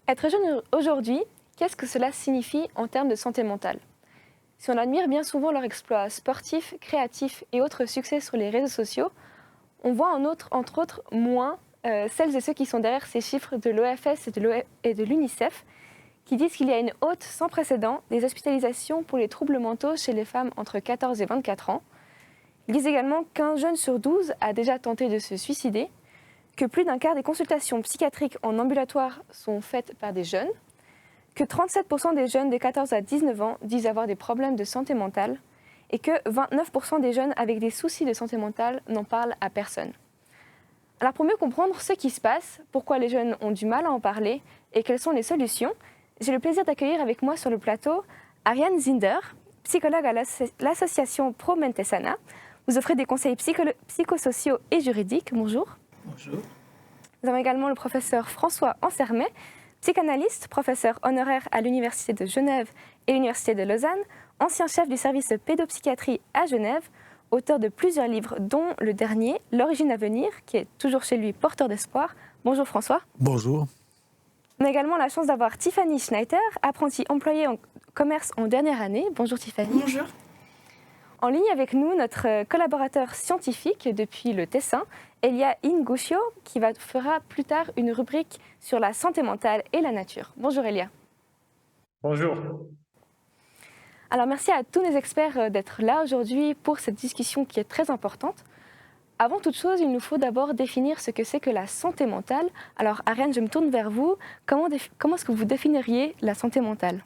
Être jeune aujourd'hui, qu'est-ce que cela signifie en termes de santé mentale? Si on admire bien souvent leur exploit sportif, créatif et autres succès sur les réseaux sociaux, on voit entre autres moins celles et ceux qui sont derrière ces chiffres de l'OFS et de l'UNICEF qui disent qu'il y a une hausse sans précédent des hospitalisations pour les troubles mentaux chez les femmes entre 14 et 24 ans. Ils disent également qu'un jeune sur 12 a déjà tenté de se suicider, que plus d'un quart des consultations psychiatriques en ambulatoire sont faites par des jeunes, que 37% des jeunes de 14 à 19 ans disent avoir des problèmes de santé mentale et que 29% des jeunes avec des soucis de santé mentale n'en parlent à personne. Alors pour mieux comprendre ce qui se passe, pourquoi les jeunes ont du mal à en parler et quelles sont les solutions, j'ai le plaisir d'accueillir avec moi sur le plateau Ariane Zinder, psychologue à l'association Pro Mente Sana. Vous offrez des conseils psychosociaux et juridiques. Bonjour. Bonjour. Nous avons également le professeur François Ansermet, psychanalyste, professeur honoraire à l'Université de Genève et l'Université de Lausanne, ancien chef du service de pédopsychiatrie à Genève, auteur de plusieurs livres, dont le dernier, L'origine à venir, qui est toujours chez lui porteur d'espoir. Bonjour François. Bonjour. On a également la chance d'avoir Tiffany Schneider, apprentie employée en commerce en dernière année. Bonjour Tiffany. Bonjour. En ligne avec nous, notre collaborateur scientifique depuis le Tessin, Elia Inguscio, qui fera plus tard une rubrique sur la santé mentale et la nature. Bonjour Elia. Bonjour. Alors merci à tous nos experts d'être là aujourd'hui pour cette discussion qui est très importante. Avant toute chose, il nous faut d'abord définir ce que c'est que la santé mentale. Alors Ariane, je me tourne vers vous. Comment est-ce que vous définiriez la santé mentale?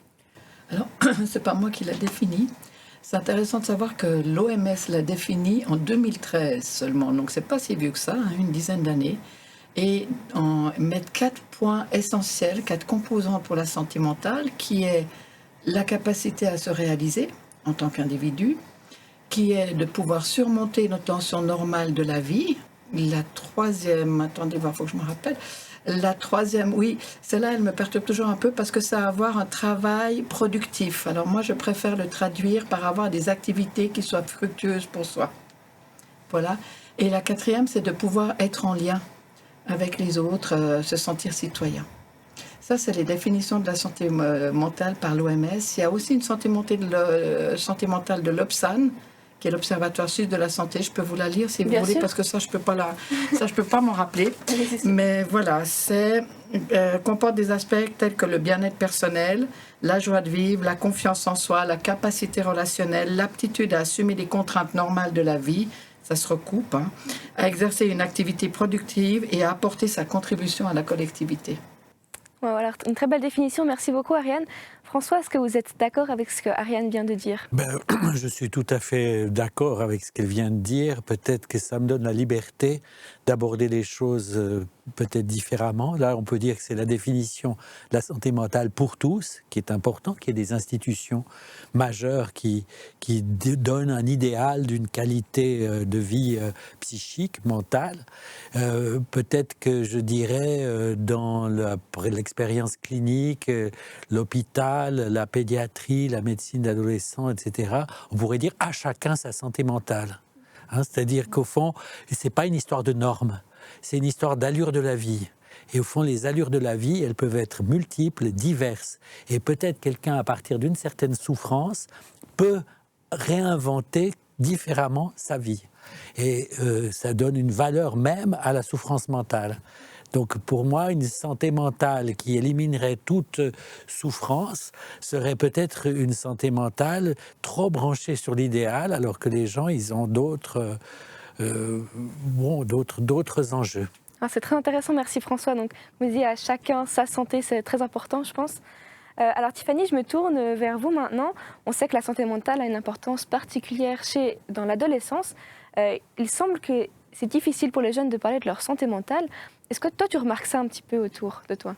Alors, c'est pas moi qui l'a définie. C'est intéressant de savoir que l'OMS l'a définie en 2013 seulement. Donc, c'est pas si vieux que ça, une dizaine d'années. Et on met 4 points essentiels, 4 composantes pour la santé mentale, qui est la capacité à se réaliser en tant qu'individu, qui est de pouvoir surmonter nos tensions normales de la vie. La troisième, attendez, il faut que je me rappelle. La troisième, oui, celle-là, elle me perturbe toujours un peu parce que c'est avoir un travail productif. Alors moi, je préfère le traduire par avoir des activités qui soient fructueuses pour soi. Voilà. Et la quatrième, c'est de pouvoir être en lien avec les autres, se sentir citoyen. Ça, c'est les définitions de la santé mentale par l'OMS. Il y a aussi une santé mentale de l'Obsan, qui est l'Observatoire suisse de la santé. Je peux vous la lire si vous Bien voulez, sûr. parce que ça, je peux pas m'en rappeler. Mais voilà, c'est comporte des aspects tels que le bien-être personnel, la joie de vivre, la confiance en soi, la capacité relationnelle, l'aptitude à assumer les contraintes normales de la vie, ça se recoupe, à exercer une activité productive et à apporter sa contribution à la collectivité. Voilà, une très belle définition. Merci beaucoup Ariane. François, est-ce que vous êtes d'accord avec ce que Ariane vient de dire? Je suis tout à fait d'accord avec ce qu'elle vient de dire. Peut-être que ça me donne la liberté d'aborder les choses peut-être différemment. Là, on peut dire que c'est la définition de la santé mentale pour tous, qui est important, qu'il y ait des institutions majeures qui donnent un idéal d'une qualité de vie psychique, mentale. Peut-être que je dirais dans l'expérience clinique, l'hôpital, la pédiatrie, la médecine d'adolescents, etc., on pourrait dire à chacun sa santé mentale. C'est-à-dire qu'au fond, ce n'est pas une histoire de normes, c'est une histoire d'allure de la vie. Et au fond, les allures de la vie, elles peuvent être multiples, diverses. Et peut-être quelqu'un, à partir d'une certaine souffrance, peut réinventer différemment sa vie. Et ça donne une valeur même à la souffrance mentale. Donc pour moi, une santé mentale qui éliminerait toute souffrance serait peut-être une santé mentale trop branchée sur l'idéal, alors que les gens, ils ont d'autres enjeux. Ah, c'est très intéressant, merci François. Donc, vous dites à chacun sa santé, c'est très important, je pense. Alors Tiffany, je me tourne vers vous maintenant. On sait que la santé mentale a une importance particulière dans l'adolescence. Il semble que c'est difficile pour les jeunes de parler de leur santé mentale. Est-ce que toi, tu remarques ça un petit peu autour de toi?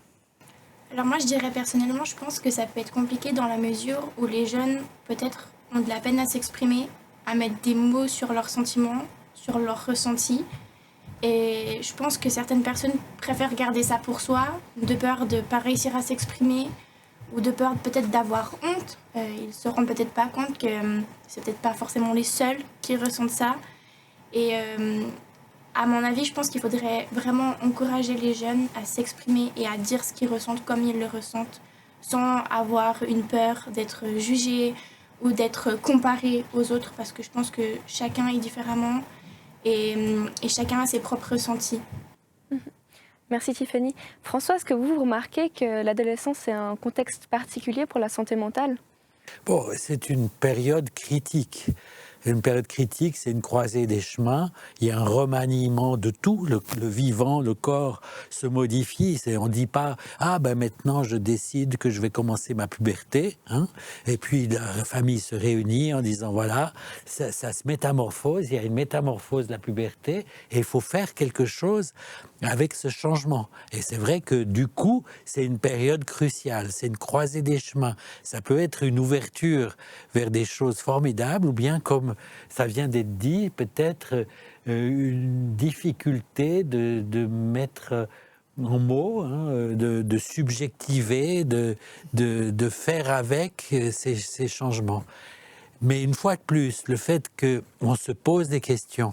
Alors moi, je dirais personnellement, je pense que ça peut être compliqué dans la mesure où les jeunes, peut-être, ont de la peine à s'exprimer, à mettre des mots sur leurs sentiments, sur leurs ressentis. Et je pense que certaines personnes préfèrent garder ça pour soi, de peur de ne pas réussir à s'exprimer, ou de peur peut-être d'avoir honte. Ils ne se rendent peut-être pas compte que c'est peut-être pas forcément les seuls qui ressentent ça. Et À mon avis, je pense qu'il faudrait vraiment encourager les jeunes à s'exprimer et à dire ce qu'ils ressentent comme ils le ressentent, sans avoir une peur d'être jugé ou d'être comparé aux autres, parce que je pense que chacun est différemment et chacun a ses propres ressentis. Merci Tiffany. François, est-ce que vous remarquez que l'adolescence est un contexte particulier pour la santé mentale? Bon, c'est une période critique. Une période critique, c'est une croisée des chemins. Il y a un remaniement de tout. Le vivant, le corps se modifie. On ne dit pas « Ah, ben maintenant, je décide que je vais commencer ma puberté. Hein » Et puis, la famille se réunit en disant « Voilà, ça se métamorphose. Il y a une métamorphose de la puberté. Et il faut faire quelque chose avec ce changement. » Et c'est vrai que du coup, c'est une période cruciale. C'est une croisée des chemins. Ça peut être une ouverture vers des choses formidables ou bien, comme ça vient d'être dit, peut-être une difficulté de mettre en mots, hein, de subjectiver, de faire avec ces changements. Mais une fois de plus, le fait qu'on se pose des questions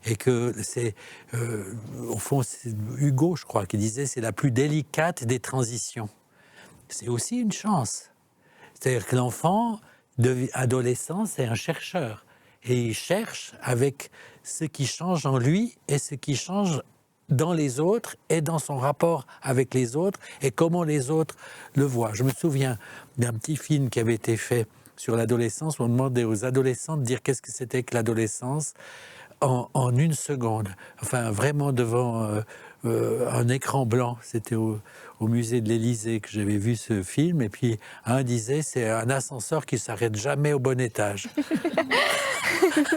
et que c'est, au fond, c'est Hugo, je crois, qui disait c'est la plus délicate des transitions. C'est aussi une chance. C'est-à-dire que l'enfant, adolescent, c'est un chercheur. Et il cherche avec ce qui change en lui et ce qui change dans les autres et dans son rapport avec les autres et comment les autres le voient. Je me souviens d'un petit film qui avait été fait sur l'adolescence où on demandait aux adolescents de dire qu'est-ce que c'était que l'adolescence en une seconde. Enfin, vraiment devant un écran blanc. C'était au musée de l'Élysée que j'avais vu ce film. Et puis, un disait, c'est un ascenseur qui ne s'arrête jamais au bon étage.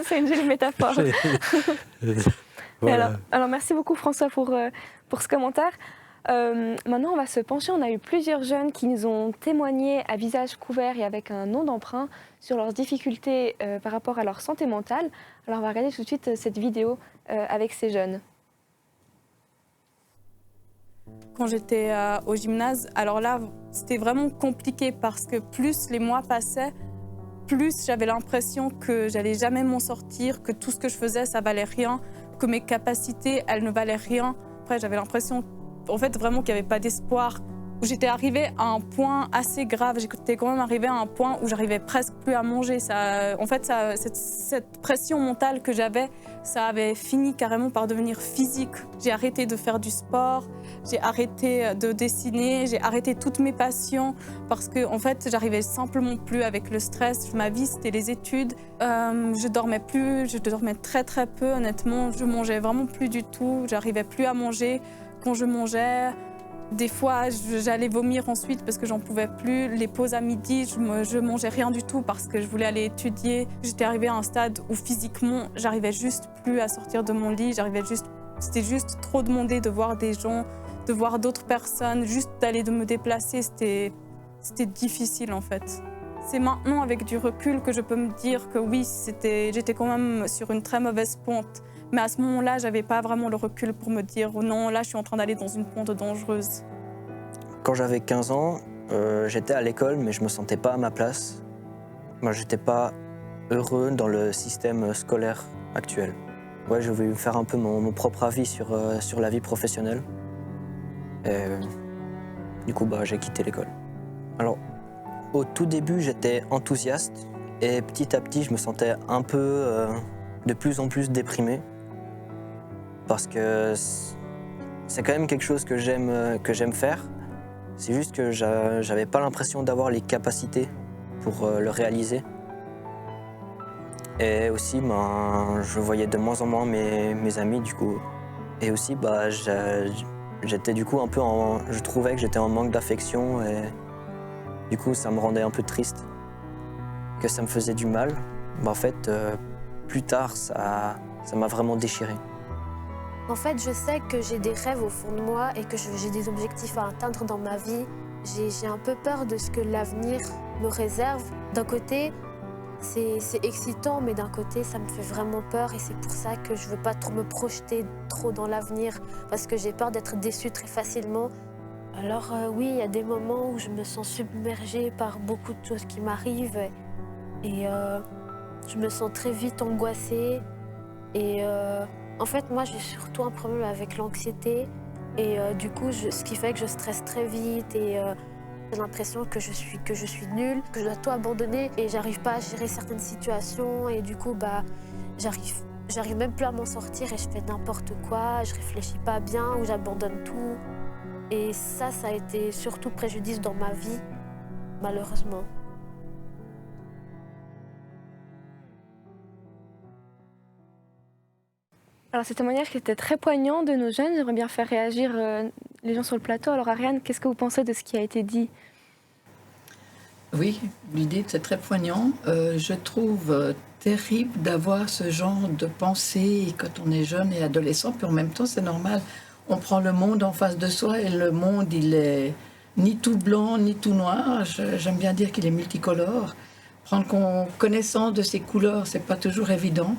C'est une jolie métaphore. Voilà. Alors, merci beaucoup François pour ce commentaire. Maintenant, on va se pencher. On a eu plusieurs jeunes qui nous ont témoigné à visage couvert et avec un nom d'emprunt sur leurs difficultés par rapport à leur santé mentale. Alors, on va regarder tout de suite cette vidéo avec ces jeunes. Quand j'étais au gymnase, alors là, c'était vraiment compliqué parce que plus les mois passaient, plus j'avais l'impression que j'allais jamais m'en sortir, que tout ce que je faisais, ça valait rien, que mes capacités, elles ne valaient rien. Après, j'avais l'impression, en fait, vraiment qu'il n'y avait pas d'espoir. J'étais arrivée à un point assez grave. J'étais quand même arrivée à un point où j'arrivais presque plus à manger. Cette pression mentale que j'avais, ça avait fini carrément par devenir physique. J'ai arrêté de faire du sport, j'ai arrêté de dessiner, j'ai arrêté toutes mes passions parce que en fait, j'arrivais simplement plus avec le stress. Ma vie, c'était les études. Je dormais plus, je dormais très très peu honnêtement. Je mangeais vraiment plus du tout. J'arrivais plus à manger. Quand je mangeais, des fois, j'allais vomir ensuite parce que j'en pouvais plus. Les pauses à midi, je mangeais rien du tout parce que je voulais aller étudier. J'étais arrivée à un stade où physiquement, j'arrivais juste plus à sortir de mon lit. C'était juste trop demandé de voir des gens, de voir d'autres personnes, juste de me déplacer. C'était difficile en fait. C'est maintenant avec du recul que je peux me dire que oui, j'étais quand même sur une très mauvaise pente. Mais à ce moment-là, j'avais pas vraiment le recul pour me dire oh non, là je suis en train d'aller dans une pente dangereuse. Quand j'avais 15 ans, j'étais à l'école mais je me sentais pas à ma place. Moi, j'étais pas heureux dans le système scolaire actuel. Ouais, je voulais faire un peu mon propre avis sur la vie professionnelle. Et du coup, j'ai quitté l'école. Alors, au tout début, j'étais enthousiaste et petit à petit, je me sentais un peu de plus en plus déprimé. Parce que c'est quand même quelque chose que j'aime faire. C'est juste que j'avais pas l'impression d'avoir les capacités pour le réaliser. Et aussi, je voyais de moins en moins mes amis du coup. Et aussi, j'étais du coup un peu je trouvais que j'étais en manque d'affection et du coup, ça me rendait un peu triste, que ça me faisait du mal. En fait, plus tard, ça m'a vraiment déchiré. En fait, je sais que j'ai des rêves au fond de moi et que j'ai des objectifs à atteindre dans ma vie. J'ai un peu peur de ce que l'avenir me réserve. D'un côté, c'est excitant, mais d'un côté, ça me fait vraiment peur et c'est pour ça que je veux pas trop me projeter trop dans l'avenir parce que j'ai peur d'être déçue très facilement. Alors oui, il y a des moments où je me sens submergée par beaucoup de choses qui m'arrivent et je me sens très vite angoissée et En fait, moi, j'ai surtout un problème avec l'anxiété. Et du coup, ce qui fait que je stresse très vite et j'ai l'impression que je suis nulle, que je dois tout abandonner et j'arrive pas à gérer certaines situations. Et du coup, j'arrive même plus à m'en sortir et je fais n'importe quoi, je réfléchis pas bien ou j'abandonne tout. Et ça a été surtout préjudice dans ma vie, malheureusement. Alors, ce témoignage qui était très poignant de nos jeunes, j'aimerais bien faire réagir les gens sur le plateau. Alors, Ariane, qu'est-ce que vous pensez de ce qui a été dit? Oui, l'idée c'est très poignant. Je trouve terrible d'avoir ce genre de pensée quand on est jeune et adolescent, puis en même temps c'est normal. On prend le monde en face de soi et le monde il est ni tout blanc ni tout noir. J'aime bien dire qu'il est multicolore. Prendre connaissance de ces couleurs, c'est pas toujours évident.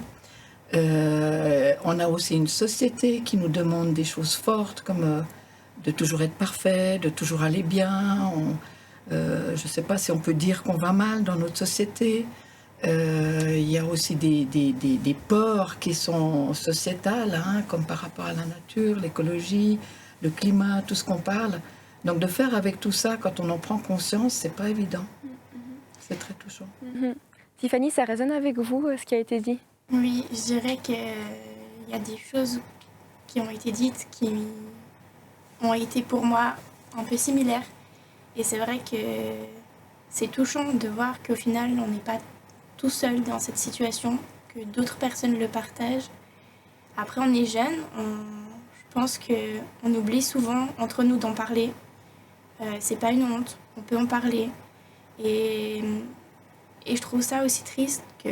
On a aussi une société qui nous demande des choses fortes comme de toujours être parfait, de toujours aller bien. Je ne sais pas si on peut dire qu'on va mal dans notre société. Il y a aussi des peurs qui sont sociétales, hein, comme par rapport à la nature, l'écologie, le climat, tout ce qu'on parle. Donc de faire avec tout ça, quand on en prend conscience, c'est pas évident. C'est très touchant. Tiffany, ça résonne avec vous, ce qui a été dit? Oui, je dirais qu'il y a des choses qui ont été dites qui ont été pour moi un peu similaires. Et c'est vrai que c'est touchant de voir qu'au final, on n'est pas tout seul dans cette situation, que d'autres personnes le partagent. Après, on est jeune, je pense qu'on oublie souvent entre nous d'en parler. C'est pas une honte, on peut en parler. Et je trouve ça aussi triste que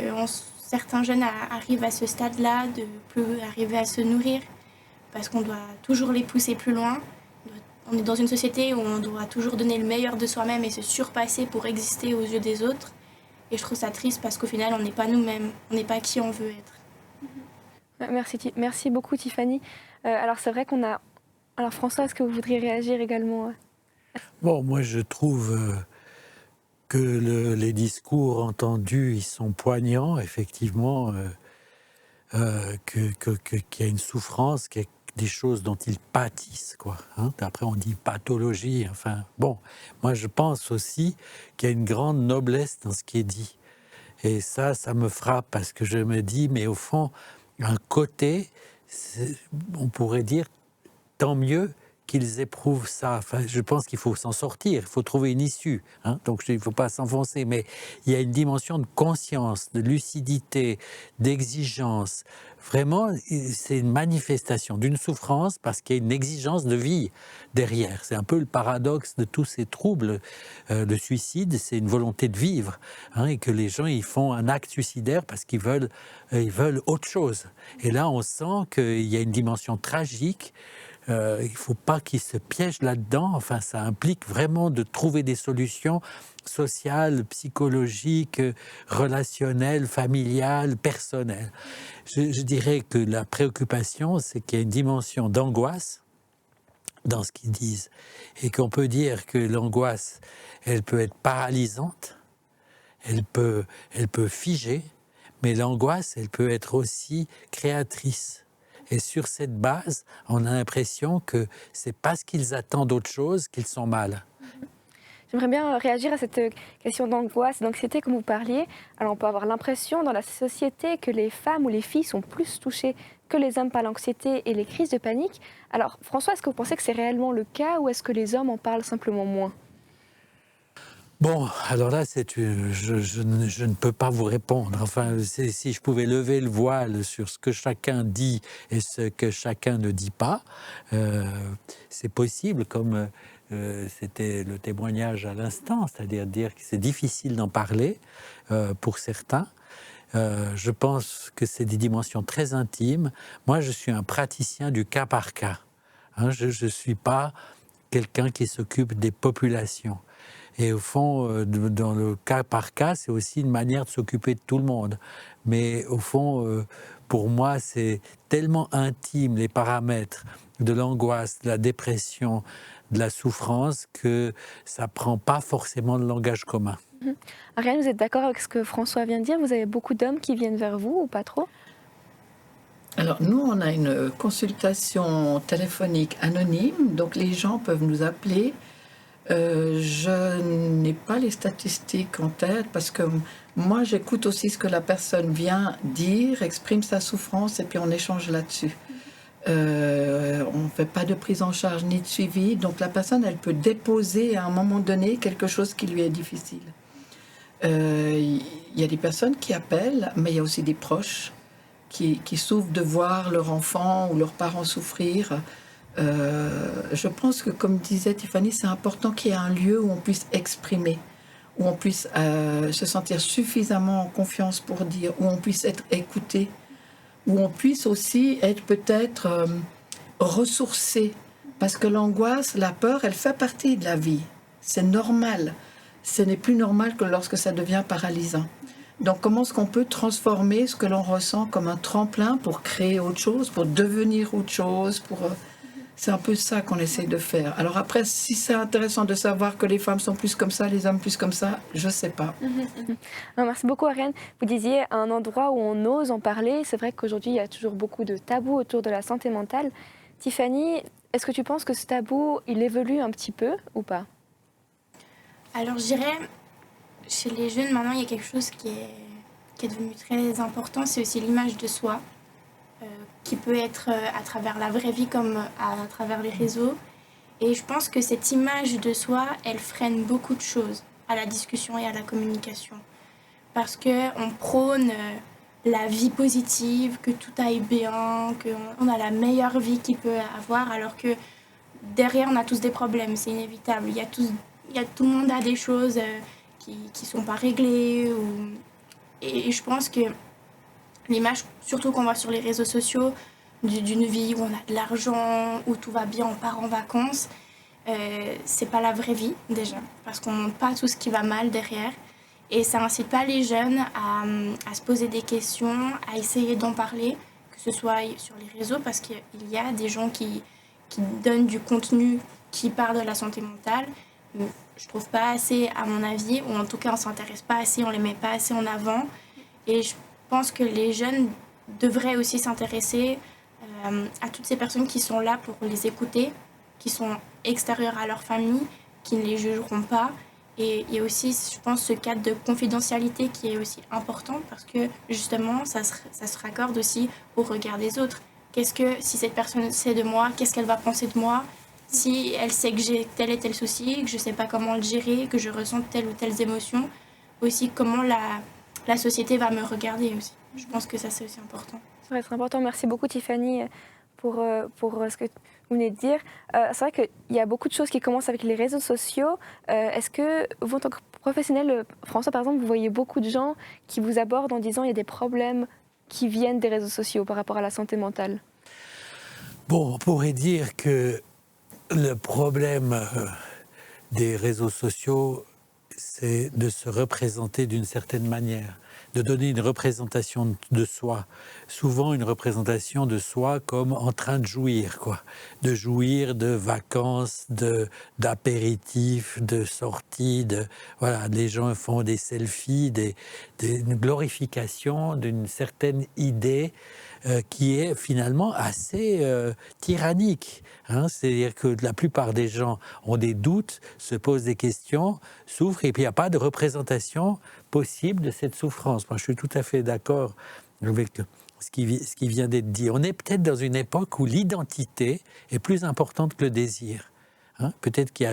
certains jeunes arrivent à ce stade-là de plus arriver à se nourrir parce qu'on doit toujours les pousser plus loin. On est dans une société où on doit toujours donner le meilleur de soi-même et se surpasser pour exister aux yeux des autres. Et je trouve ça triste parce qu'au final, on n'est pas nous-mêmes, on n'est pas qui on veut être. Merci beaucoup Tiffany. Alors c'est vrai qu'on a... Alors François, est-ce que vous voudriez réagir également? Bon, moi je trouve que les discours entendus, ils sont poignants, effectivement, qu'il y a une souffrance, qu'il y a des choses dont ils pâtissent, quoi. Hein. Après, on dit pathologie, enfin, bon. Moi, je pense aussi qu'il y a une grande noblesse dans ce qui est dit. Et ça me frappe, parce que je me dis, mais au fond, un côté, on pourrait dire, tant mieux qu'ils éprouvent ça. Enfin, je pense qu'il faut s'en sortir, il faut trouver une issue. Hein. Donc, il ne faut pas s'enfoncer, mais il y a une dimension de conscience, de lucidité, d'exigence. Vraiment, c'est une manifestation d'une souffrance parce qu'il y a une exigence de vie derrière. C'est un peu le paradoxe de tous ces troubles. Le suicide, c'est une volonté de vivre. Hein, et que les gens, ils font un acte suicidaire parce qu'ils veulent autre chose. Et là, on sent qu'il y a une dimension tragique. Il ne faut pas qu'ils se piègent là-dedans. Enfin, ça implique vraiment de trouver des solutions sociales, psychologiques, relationnelles, familiales, personnelles. Je dirais que la préoccupation, c'est qu'il y a une dimension d'angoisse dans ce qu'ils disent. Et qu'on peut dire que l'angoisse, elle peut être paralysante, elle peut figer, mais l'angoisse, elle peut être aussi créatrice. Et sur cette base, on a l'impression que c'est parce qu'ils attendent autre chose qu'ils sont mal. J'aimerais bien réagir à cette question d'angoisse, d'anxiété comme vous parliez. Alors on peut avoir l'impression dans la société que les femmes ou les filles sont plus touchées que les hommes par l'anxiété et les crises de panique. Alors François, est-ce que vous pensez que c'est réellement le cas ou est-ce que les hommes en parlent simplement moins? Bon, alors là, je ne peux pas vous répondre. Enfin, si je pouvais lever le voile sur ce que chacun dit et ce que chacun ne dit pas, c'est possible, comme c'était le témoignage à l'instant, c'est-à-dire dire que c'est difficile d'en parler pour certains. Je pense que c'est des dimensions très intimes. Moi, je suis un praticien du cas par cas. Hein, je ne suis pas quelqu'un qui s'occupe des populations. Et au fond, dans le cas par cas, c'est aussi une manière de s'occuper de tout le monde. Mais au fond, pour moi, c'est tellement intime, les paramètres de l'angoisse, de la dépression, de la souffrance, que ça ne prend pas forcément le langage commun. Ariane, vous êtes d'accord avec ce que François vient de dire? Vous avez beaucoup d'hommes qui viennent vers vous ou pas trop? Alors, nous, on a une consultation téléphonique anonyme, donc les gens peuvent nous appeler. Je n'ai pas les statistiques en tête parce que moi, j'écoute aussi ce que la personne vient dire, exprime sa souffrance et puis on échange là-dessus. On ne fait pas de prise en charge ni de suivi, donc la personne, elle peut déposer à un moment donné quelque chose qui lui est difficile. Il y a des personnes qui appellent, mais il y a aussi des proches qui souffrent de voir leur enfant ou leurs parents souffrir. Je pense que, comme disait Tiffany, c'est important qu'il y ait un lieu où on puisse exprimer, où on puisse se sentir suffisamment en confiance pour dire, où on puisse être écouté, où on puisse aussi être peut-être ressourcé. Parce que l'angoisse, la peur, elle fait partie de la vie. C'est normal. Ce n'est plus normal que lorsque ça devient paralysant. Donc, comment est-ce qu'on peut transformer ce que l'on ressent comme un tremplin pour créer autre chose, pour devenir autre chose, C'est un peu ça qu'on essaie de faire. Alors après, si c'est intéressant de savoir que les femmes sont plus comme ça, les hommes plus comme ça, je ne sais pas. Merci beaucoup, Ariane. Vous disiez un endroit où on ose en parler. C'est vrai qu'aujourd'hui, il y a toujours beaucoup de tabous autour de la santé mentale. Tiffany, est-ce que tu penses que ce tabou, il évolue un petit peu ou pas? Alors, je dirais, chez les jeunes, maintenant, il y a quelque chose qui est devenu très important, c'est aussi l'image de soi, qui peut être à travers la vraie vie comme à travers les réseaux. Et je pense que cette image de soi, elle freine beaucoup de choses à la discussion et à la communication. Parce qu'on prône la vie positive, que tout aille bien, qu'on a la meilleure vie qu'il peut avoir, alors que derrière, on a tous des problèmes, c'est inévitable. Tout le monde a des choses qui ne sont pas réglées. Et je pense que l'image, surtout qu'on voit sur les réseaux sociaux, d'une vie où on a de l'argent, où tout va bien, on part en vacances, c'est pas la vraie vie déjà, parce qu'on ne montre pas tout ce qui va mal derrière. Et ça n'incite pas les jeunes à se poser des questions, à essayer d'en parler, que ce soit sur les réseaux, parce qu'il y a des gens qui donnent du contenu qui parle de la santé mentale. Je trouve pas assez, à mon avis, ou en tout cas on s'intéresse pas assez, on les met pas assez en avant. Et je pense que les jeunes devraient aussi s'intéresser à toutes ces personnes qui sont là pour les écouter, qui sont extérieures à leur famille, qui ne les jugeront pas. Et il y a aussi, je pense, ce cadre de confidentialité qui est aussi important parce que justement, ça se raccorde aussi au regard des autres. Si cette personne sait de moi, qu'est-ce qu'elle va penser de moi? Si elle sait que j'ai tel et tel souci, que je ne sais pas comment le gérer, que je ressens telle ou telle émotion, aussi comment la société va me regarder aussi. Je pense que ça, c'est aussi important. Ça va être important. Merci beaucoup, Tiffany, pour ce que vous venez de dire. C'est vrai qu'il y a beaucoup de choses qui commencent avec les réseaux sociaux. Est-ce que vous, en tant que professionnel, François, par exemple, vous voyez beaucoup de gens qui vous abordent en disant qu'il y a des problèmes qui viennent des réseaux sociaux par rapport à la santé mentale? Bon, on pourrait dire que le problème des réseaux sociaux, c'est de se représenter d'une certaine manière, de donner une représentation de soi, souvent une représentation de soi comme en train de jouir, quoi, de jouir de vacances, d'apéritifs, de sorties, voilà, les gens font des selfies, une glorification d'une certaine idée qui est finalement assez tyrannique. C'est-à-dire que la plupart des gens ont des doutes, se posent des questions, souffrent, et puis il n'y a pas de représentation possible de cette souffrance. Moi, je suis tout à fait d'accord avec ce qui vient d'être dit. On est peut-être dans une époque où l'identité est plus importante que le désir. Peut-être qu'il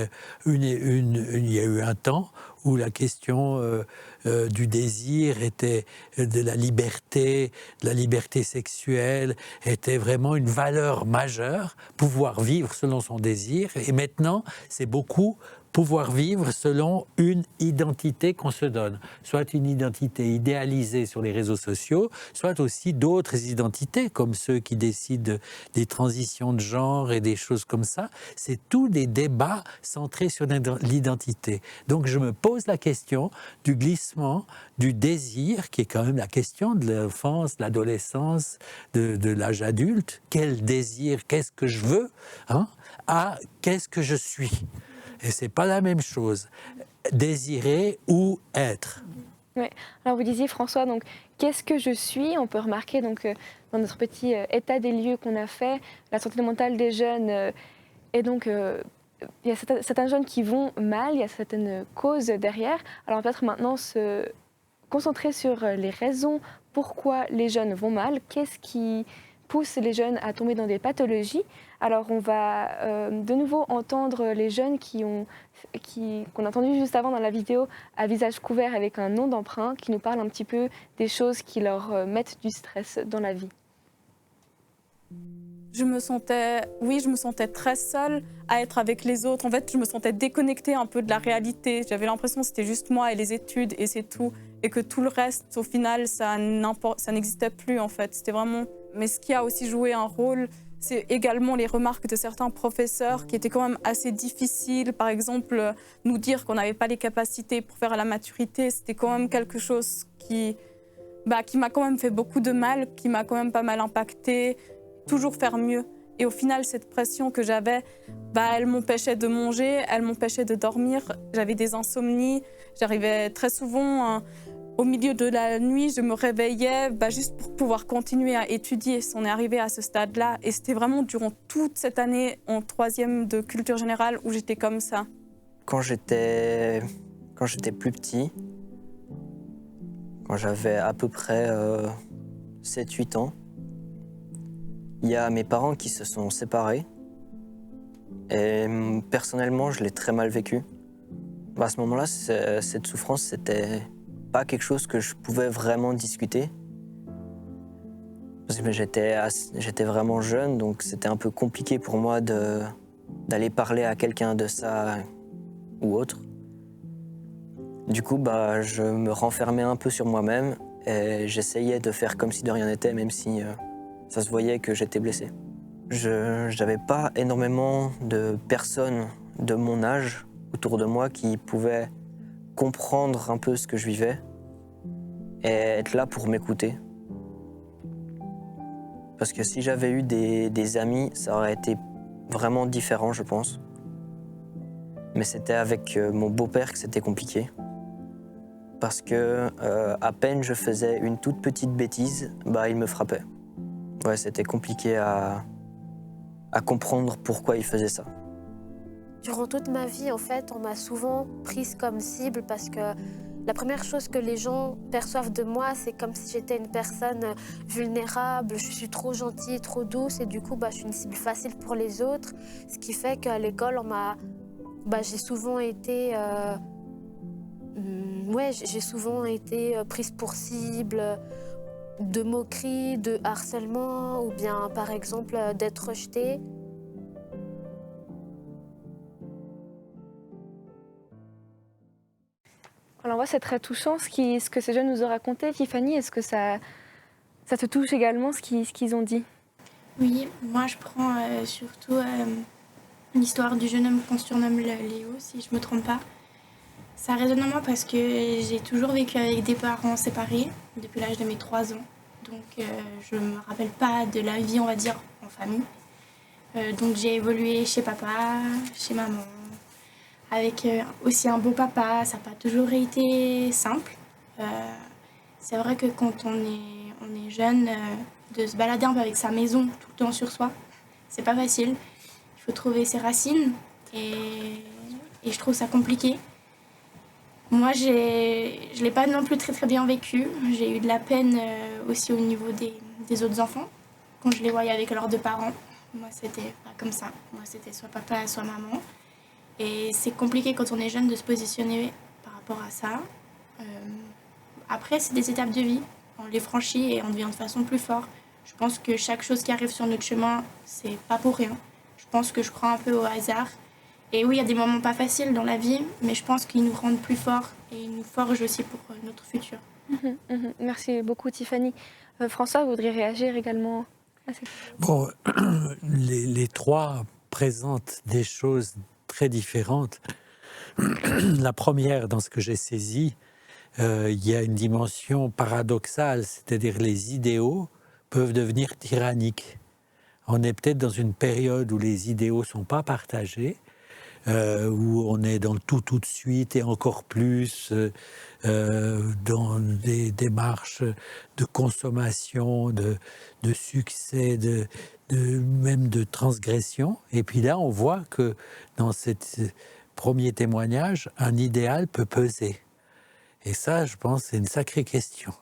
y a eu un temps où la question du désir était de la liberté sexuelle, était vraiment une valeur majeure, pouvoir vivre selon son désir. Et maintenant, c'est beaucoup pouvoir vivre selon une identité qu'on se donne, soit une identité idéalisée sur les réseaux sociaux, soit aussi d'autres identités, comme ceux qui décident des transitions de genre et des choses comme ça. C'est tous des débats centrés sur l'identité. Donc je me pose la question du glissement, du désir, qui est quand même la question de l'enfance, de l'adolescence, de l'âge adulte. Quel désir, qu'est-ce que je veux, à qu'est-ce que je suis. Et c'est pas la même chose, désirer ou être. Alors vous disiez François, donc qu'est-ce que je suis? On peut remarquer donc dans notre petit état des lieux qu'on a fait, la santé mentale des jeunes et donc il y a certains jeunes qui vont mal, il y a certaines causes derrière. Alors peut-être maintenant se concentrer sur les raisons pourquoi les jeunes vont mal, qu'est-ce qui pousse les jeunes à tomber dans des pathologies. Alors on va de nouveau entendre les jeunes qu'on a entendu juste avant dans la vidéo à visage couvert avec un nom d'emprunt qui nous parle un petit peu des choses qui leur mettent du stress dans la vie. Je me sentais très seule à être avec les autres. En fait, je me sentais déconnectée un peu de la réalité. J'avais l'impression que c'était juste moi et les études et c'est tout. Et que tout le reste, au final, ça n'existait plus en fait. C'était vraiment... Mais ce qui a aussi joué un rôle, c'est également les remarques de certains professeurs qui étaient quand même assez difficiles. Par exemple, nous dire qu'on n'avait pas les capacités pour faire la maturité, c'était quand même quelque chose qui m'a quand même fait beaucoup de mal, qui m'a quand même pas mal impactée. Toujours faire mieux. Et au final, cette pression que j'avais, elle m'empêchait de manger, elle m'empêchait de dormir. J'avais des insomnies. J'arrivais très souvent, au milieu de la nuit, je me réveillais juste pour pouvoir continuer à étudier. On est arrivé à ce stade-là. Et c'était vraiment durant toute cette année en 3e de culture générale où j'étais comme ça. Quand j'étais plus petit, quand j'avais à peu près 7-8 ans, il y a mes parents qui se sont séparés et personnellement, je l'ai très mal vécu. À ce moment-là, cette souffrance, c'était pas quelque chose que je pouvais vraiment discuter. Parce que j'étais vraiment jeune, donc c'était un peu compliqué pour moi d'aller parler à quelqu'un de ça ou autre. Du coup, je me renfermais un peu sur moi-même et j'essayais de faire comme si de rien n'était, même si ça se voyait que j'étais blessé. Je n'avais pas énormément de personnes de mon âge autour de moi qui pouvaient comprendre un peu ce que je vivais et être là pour m'écouter. Parce que si j'avais eu des amis, ça aurait été vraiment différent, je pense. Mais c'était avec mon beau-père que c'était compliqué. Parce que à peine je faisais une toute petite bêtise, il me frappait. Ouais, c'était compliqué à comprendre pourquoi il faisait ça. Durant toute ma vie, en fait, on m'a souvent prise comme cible parce que la première chose que les gens perçoivent de moi, c'est comme si j'étais une personne vulnérable, je suis trop gentille, trop douce et du coup, je suis une cible facile pour les autres. Ce qui fait qu'à l'école, j'ai souvent été... j'ai souvent été prise pour cible de moqueries, de harcèlement ou bien par exemple d'être rejetée. Alors c'est très touchant ce que ces jeunes nous ont raconté. Tiffany, est-ce que ça te touche également ce qu'ils ont dit? Oui, moi je prends surtout l'histoire du jeune homme qu'on surnomme Léo, si je ne me trompe pas. Ça résonne en moi parce que j'ai toujours vécu avec des parents séparés depuis l'âge de mes 3 ans. Donc je ne me rappelle pas de la vie, on va dire, en famille. Donc j'ai évolué chez papa, chez maman, avec aussi un beau papa. Ça n'a pas toujours été simple. C'est vrai que quand on est jeune, de se balader un peu avec sa maison tout le temps sur soi, c'est pas facile. Il faut trouver ses racines et je trouve ça compliqué. Moi, je ne l'ai pas non plus très très bien vécu. J'ai eu de la peine aussi au niveau des autres enfants, quand je les voyais avec leurs 2 parents. Moi, c'était pas comme ça. Moi, c'était soit papa, soit maman. Et c'est compliqué quand on est jeune de se positionner par rapport à ça. Après, c'est des étapes de vie. On les franchit et on devient de façon plus fort. Je pense que chaque chose qui arrive sur notre chemin, c'est pas pour rien. Je pense que je crois un peu au hasard. Et oui, il y a des moments pas faciles dans la vie, mais je pense qu'ils nous rendent plus forts et ils nous forgent aussi pour notre futur. Merci beaucoup, Tiffany. François, vous voudriez réagir également à cette... Bon, les trois présentent des choses très différentes. La première, dans ce que j'ai saisi, il y a une dimension paradoxale, c'est-à-dire les idéaux peuvent devenir tyranniques. On est peut-être dans une période où les idéaux ne sont pas partagés. où on est dans le tout de suite et encore plus dans des démarches de consommation, de succès, même de transgression. Et puis là, on voit que dans ce premier témoignage, un idéal peut peser. Et ça, je pense, c'est une sacrée question.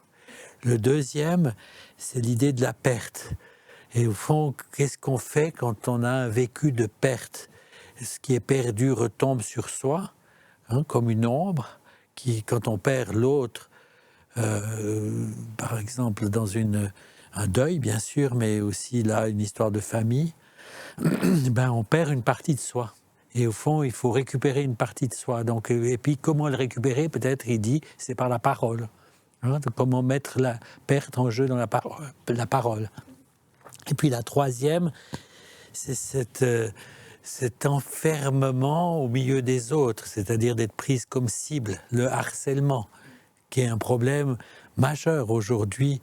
Le deuxième, c'est l'idée de la perte. Et au fond, qu'est-ce qu'on fait quand on a un vécu de perte ? Ce qui est perdu retombe sur soi, comme une ombre, qui, quand on perd l'autre, par exemple dans un deuil, bien sûr, mais aussi là, une histoire de famille, on perd une partie de soi. Et au fond, il faut récupérer une partie de soi. Donc, et puis, comment le récupérer ? Peut-être, il dit, c'est par la parole. Comment mettre la perte en jeu dans la parole. Et puis la troisième, c'est cet enfermement au milieu des autres, c'est-à-dire d'être prise comme cible, le harcèlement, qui est un problème majeur aujourd'hui,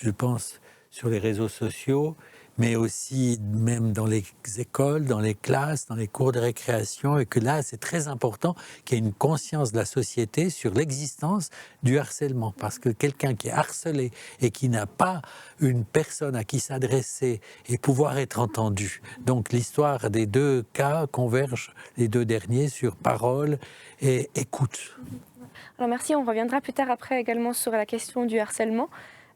je pense, sur les réseaux sociaux, mais aussi même dans les écoles, dans les classes, dans les cours de récréation, et que là, c'est très important qu'il y ait une conscience de la société sur l'existence du harcèlement. Parce que quelqu'un qui est harcelé et qui n'a pas une personne à qui s'adresser et pouvoir être entendu. Donc l'histoire des deux cas converge, les deux derniers, sur parole et écoute. Alors merci, on reviendra plus tard après également sur la question du harcèlement.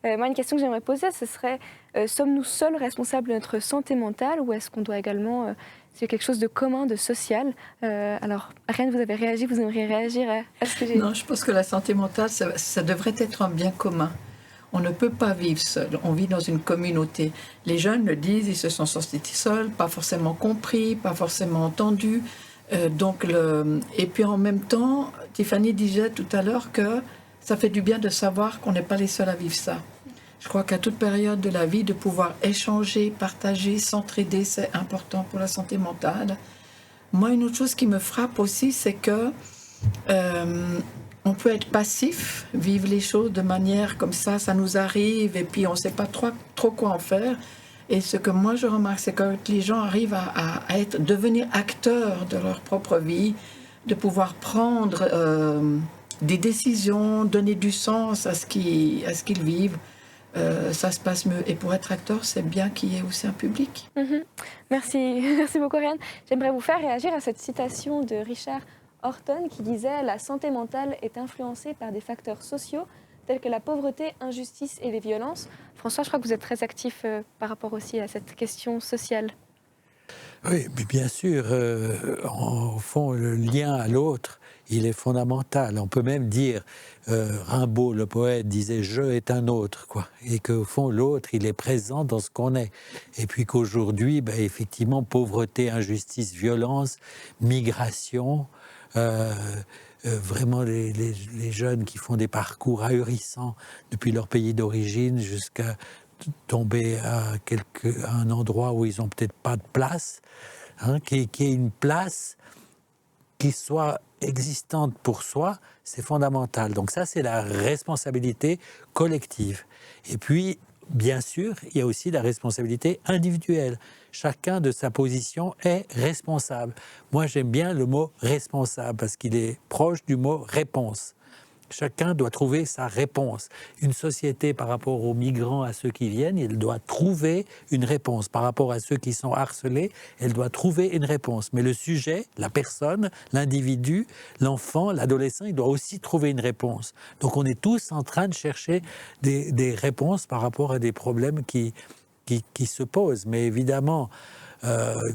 Moi, une question que j'aimerais poser, ce serait sommes-nous seuls responsables de notre santé mentale ou est-ce qu'on doit également, c'est quelque chose de commun, de social Alors, Ariane, vous avez réagi, vous aimeriez réagir à ce que j'ai dit ? Non, je pense que la santé mentale, ça devrait être un bien commun. On ne peut pas vivre seul, on vit dans une communauté. Les jeunes le disent, ils se sont sentis seuls, pas forcément compris, pas forcément entendus. Et puis en même temps, Tiffany disait tout à l'heure que ça fait du bien de savoir qu'on n'est pas les seuls à vivre ça. Je crois qu'à toute période de la vie, de pouvoir échanger, partager, s'entraider, c'est important pour la santé mentale. Moi, une autre chose qui me frappe aussi, c'est que on peut être passif, vivre les choses de manière comme ça nous arrive, et puis on ne sait pas trop quoi en faire. Et ce que moi je remarque, c'est que les gens arrivent à devenir acteurs de leur propre vie, de pouvoir prendre des décisions, donner du sens à ce qu'ils vivent, ça se passe mieux. Et pour être acteur, c'est bien qu'il y ait aussi un public. Merci beaucoup Ariane. J'aimerais vous faire réagir à cette citation de Richard Horton qui disait « La santé mentale est influencée par des facteurs sociaux tels que la pauvreté, injustice et les violences ». François, je crois que vous êtes très actif par rapport aussi à cette question sociale. Oui, mais bien sûr, au fond, le lien à l'autre, il est fondamental. On peut même dire, Rimbaud, le poète, disait « je est un autre », quoi. Et qu'au fond, l'autre, il est présent dans ce qu'on est. Et puis qu'aujourd'hui, effectivement, pauvreté, injustice, violence, migration, vraiment les jeunes qui font des parcours ahurissants depuis leur pays d'origine jusqu'à tomber à un endroit où ils n'ont peut-être pas de place, qui est une place qui soit existante pour soi, c'est fondamental. Donc ça, c'est la responsabilité collective. Et puis, bien sûr, il y a aussi la responsabilité individuelle. Chacun de sa position est responsable. Moi, j'aime bien le mot responsable parce qu'il est proche du mot réponse. Chacun doit trouver sa réponse. Une société, par rapport aux migrants, à ceux qui viennent, elle doit trouver une réponse. Par rapport à ceux qui sont harcelés, elle doit trouver une réponse. Mais le sujet, la personne, l'individu, l'enfant, l'adolescent, il doit aussi trouver une réponse. Donc on est tous en train de chercher des réponses par rapport à des problèmes qui se posent. Mais évidemment,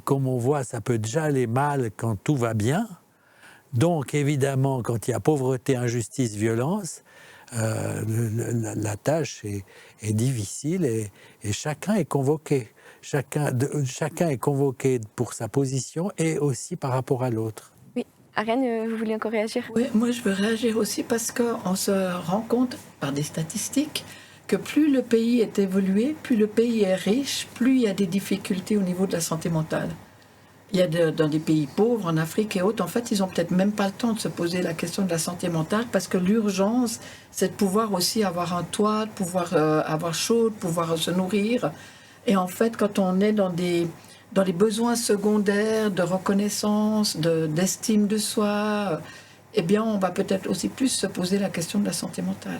comme on voit, ça peut déjà aller mal quand tout va bien. Donc, évidemment, quand il y a pauvreté, injustice, violence, la tâche est difficile et chacun est convoqué. Chacun est convoqué pour sa position et aussi par rapport à l'autre. Oui, Ariane, vous voulez encore réagir ? Oui, moi je veux réagir aussi parce qu'on se rend compte par des statistiques que plus le pays est évolué, plus le pays est riche, plus il y a des difficultés au niveau de la santé mentale. Il y a dans des pays pauvres, en Afrique et autres, en fait, ils n'ont peut-être même pas le temps de se poser la question de la santé mentale parce que l'urgence, c'est de pouvoir aussi avoir un toit, de pouvoir avoir chaud, de pouvoir se nourrir. Et en fait, quand on est dans des dans les besoins secondaires de reconnaissance, d'estime de soi, eh bien, on va peut-être aussi plus se poser la question de la santé mentale.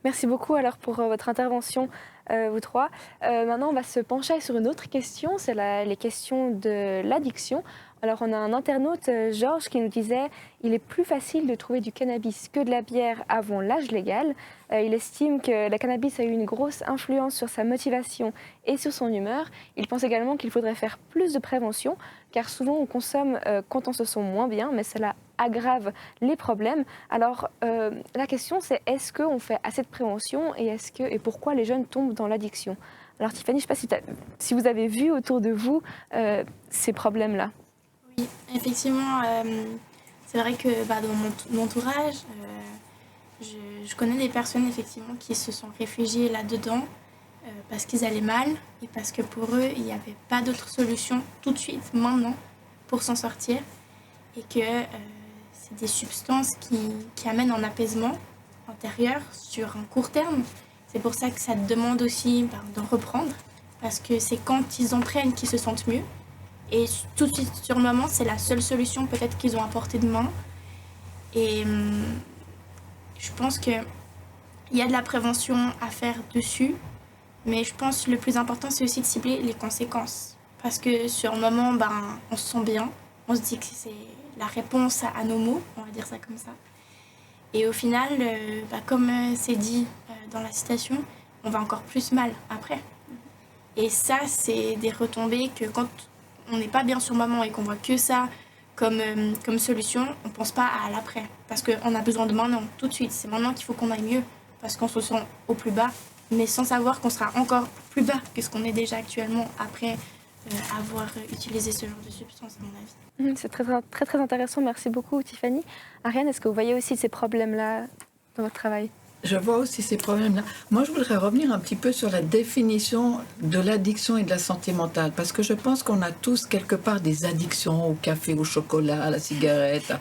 Merci beaucoup alors pour votre intervention, vous trois. Maintenant, on va se pencher sur une autre question, c'est les questions de l'addiction. Alors, on a un internaute, Georges, qui nous disait « Il est plus facile de trouver du cannabis que de la bière avant l'âge légal. Il estime que la cannabis a eu une grosse influence sur sa motivation et sur son humeur. Il pense également qu'il faudrait faire plus de prévention, car souvent on consomme quand on se sent moins bien, mais cela aggrave les problèmes. Alors, la question, c'est est-ce qu'on fait assez de prévention et pourquoi les jeunes tombent dans l'addiction? Alors, Tiffany, je ne sais pas si vous avez vu autour de vous ces problèmes-là. Oui, effectivement, c'est vrai que dans mon entourage, je connais des personnes effectivement qui se sont réfugiées là-dedans parce qu'ils allaient mal et parce que pour eux, il n'y avait pas d'autre solution tout de suite, maintenant, pour s'en sortir. Et que c'est des substances qui amènent un apaisement intérieur sur un court terme. C'est pour ça que ça demande aussi d'en reprendre, parce que c'est quand ils en prennent qu'ils se sentent mieux. Et tout de suite, sur le moment, c'est la seule solution peut-être qu'ils ont à portée de main. Et je pense qu'il y a de la prévention à faire dessus, mais je pense que le plus important, c'est aussi de cibler les conséquences. Parce que sur le moment, on se sent bien, on se dit que c'est la réponse à nos maux, on va dire ça comme ça. Et au final, comme c'est dit dans la citation, on va encore plus mal après. Et ça, c'est des retombées que quand on n'est pas bien sur le moment et qu'on voit que ça comme solution, on ne pense pas à l'après. Parce qu'on a besoin de maintenant, tout de suite. C'est maintenant qu'il faut qu'on aille mieux, parce qu'on se sent au plus bas, mais sans savoir qu'on sera encore plus bas que ce qu'on est déjà actuellement après avoir utilisé ce genre de substance, à mon avis. C'est très, très, très intéressant. Merci beaucoup, Tiffany. Ariane, est-ce que vous voyez aussi ces problèmes-là dans votre travail? Je vois aussi ces problèmes-là. Moi, je voudrais revenir un petit peu sur la définition de l'addiction et de la santé mentale, parce que je pense qu'on a tous quelque part des addictions au café, au chocolat, à la cigarette,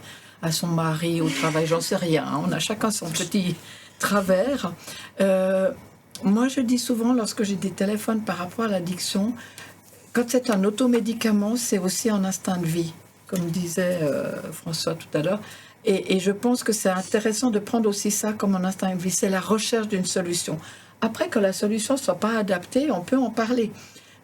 à son mari, au travail, j'en sais rien. On a chacun son petit travers. Moi, je dis souvent, lorsque j'ai des téléphones par rapport à l'addiction, quand c'est un automédicament, c'est aussi un instinct de vie, comme disait François tout à l'heure. Et je pense que c'est intéressant de prendre aussi ça comme un instinct de vie. C'est la recherche d'une solution. Après, que la solution ne soit pas adaptée, on peut en parler.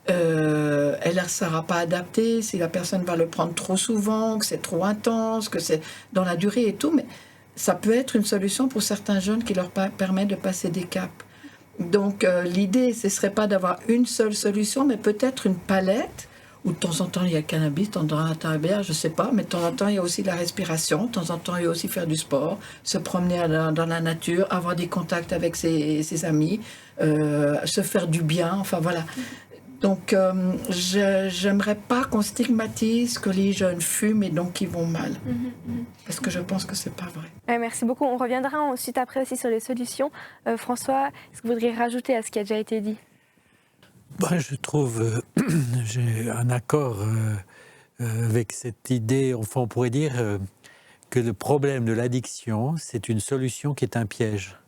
Elle ne sera pas adaptée si la personne va le prendre trop souvent, que c'est trop intense, que c'est dans la durée et tout. Mais ça peut être une solution pour certains jeunes qui leur permet de passer des caps. Donc l'idée, ce ne serait pas d'avoir une seule solution, mais peut-être une palette, où de temps en temps il y a le cannabis, de temps en temps il y a la bière, je ne sais pas, mais de temps en temps il y a aussi la respiration, de temps en temps il y a aussi faire du sport, se promener dans la nature, avoir des contacts avec ses amis, se faire du bien, enfin voilà. Donc je n'aimerais pas qu'on stigmatise que les jeunes fument et donc qu'ils vont mal. Parce que je pense que ce n'est pas vrai. Merci beaucoup. On reviendra ensuite après aussi sur les solutions. François, est-ce que vous voudriez rajouter à ce qui a déjà été dit? Je trouve, j'ai un accord avec cette idée, enfin on pourrait dire que le problème de l'addiction, c'est une solution qui est un piège.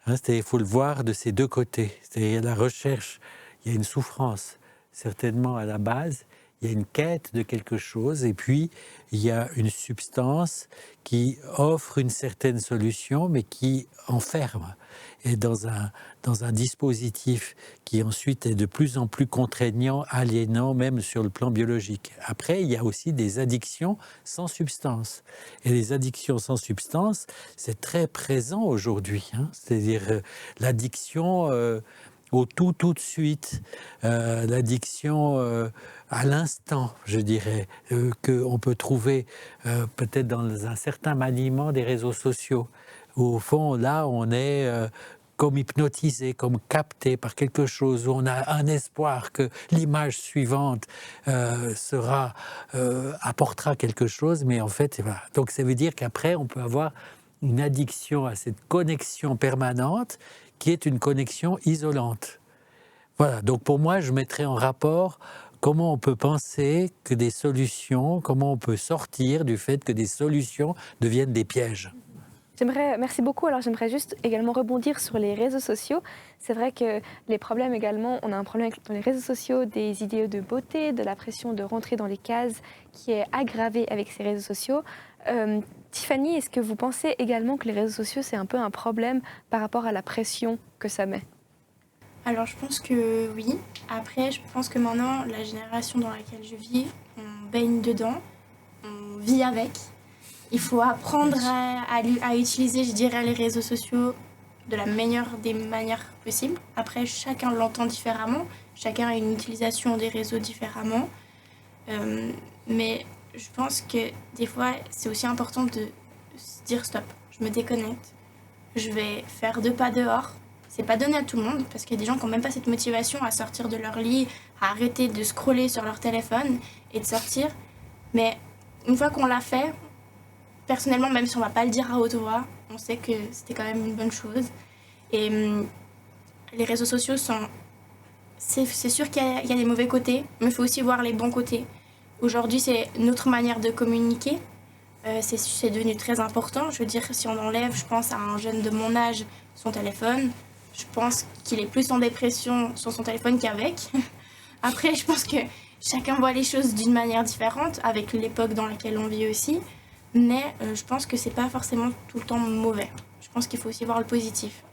C'est-à-dire qu'il faut le voir de ces deux côtés. C'est-à-dire la recherche, il y a une souffrance certainement à la base, il y a une quête de quelque chose et puis il y a une substance qui offre une certaine solution mais qui enferme. Et dans un dispositif qui ensuite est de plus en plus contraignant, aliénant, même sur le plan biologique. Après, il y a aussi des addictions sans substance. Et les addictions sans substance, c'est très présent aujourd'hui. C'est-à-dire l'addiction au tout de suite, l'addiction à l'instant, je dirais, qu'on peut trouver peut-être dans un certain maniement des réseaux sociaux. Où, au fond, là, on est comme hypnotisé, comme capté par quelque chose, où on a un espoir que l'image suivante apportera quelque chose, mais en fait, voilà. Donc ça veut dire qu'après, on peut avoir une addiction à cette connexion permanente, qui est une connexion isolante. Voilà, donc pour moi, je mettrais en rapport comment on peut penser que des solutions, comment on peut sortir du fait que des solutions deviennent des pièges. Merci beaucoup. Alors j'aimerais juste également rebondir sur les réseaux sociaux. C'est vrai que les problèmes également, on a un problème dans les réseaux sociaux, des idéaux de beauté, de la pression de rentrer dans les cases qui est aggravée avec ces réseaux sociaux. Tiffany, est-ce que vous pensez également que les réseaux sociaux, c'est un peu un problème par rapport à la pression que ça met? Alors je pense que oui. Après, je pense que maintenant, la génération dans laquelle je vis, on baigne dedans, on vit avec. Il faut apprendre à utiliser, je dirais, les réseaux sociaux de la meilleure des manières possibles. Après, chacun l'entend différemment, chacun a une utilisation des réseaux différemment. Mais je pense que des fois, c'est aussi important de se dire stop, je me déconnecte, je vais faire 2 pas dehors. C'est pas donné à tout le monde parce qu'il y a des gens qui n'ont même pas cette motivation à sortir de leur lit, à arrêter de scroller sur leur téléphone et de sortir. Mais une fois qu'on l'a fait, personnellement, même si on ne va pas le dire à haute voix, on sait que c'était quand même une bonne chose. Et les réseaux sociaux sont... C'est sûr qu'il y a des mauvais côtés, mais il faut aussi voir les bons côtés. Aujourd'hui, c'est notre manière de communiquer. C'est devenu très important. Je veux dire, si on enlève, je pense, à un jeune de mon âge son téléphone, je pense qu'il est plus en dépression sur son téléphone qu'avec. Après, je pense que chacun voit les choses d'une manière différente, avec l'époque dans laquelle on vit aussi. Mais je pense que c'est pas forcément tout le temps mauvais. Je pense qu'il faut aussi voir le positif.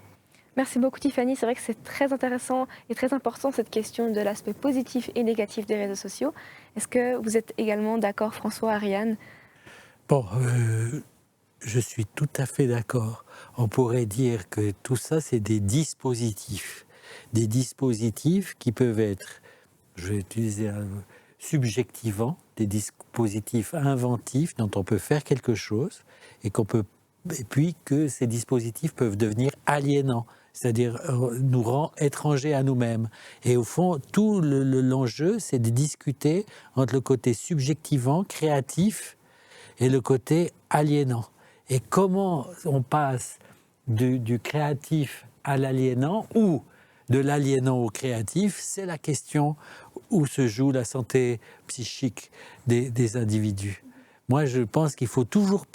Merci beaucoup Tiffany, c'est vrai que c'est très intéressant et très important cette question de l'aspect positif et négatif des réseaux sociaux. Est-ce que vous êtes également d'accord, François, Ariane? Bon, je suis tout à fait d'accord. On pourrait dire que tout ça, c'est des dispositifs qui peuvent être, je vais utiliser un subjectivant, des dispositifs inventifs dont on peut faire quelque chose et puis que ces dispositifs peuvent devenir aliénants, c'est-à-dire nous rend étrangers à nous-mêmes. Et au fond, tout l'enjeu, c'est de discuter entre le côté subjectivant, créatif, et le côté aliénant. Et comment on passe du créatif à l'aliénant ou de l'aliénant au créatif, c'est la question où se joue la santé psychique des individus. Moi, je pense qu'il faut toujours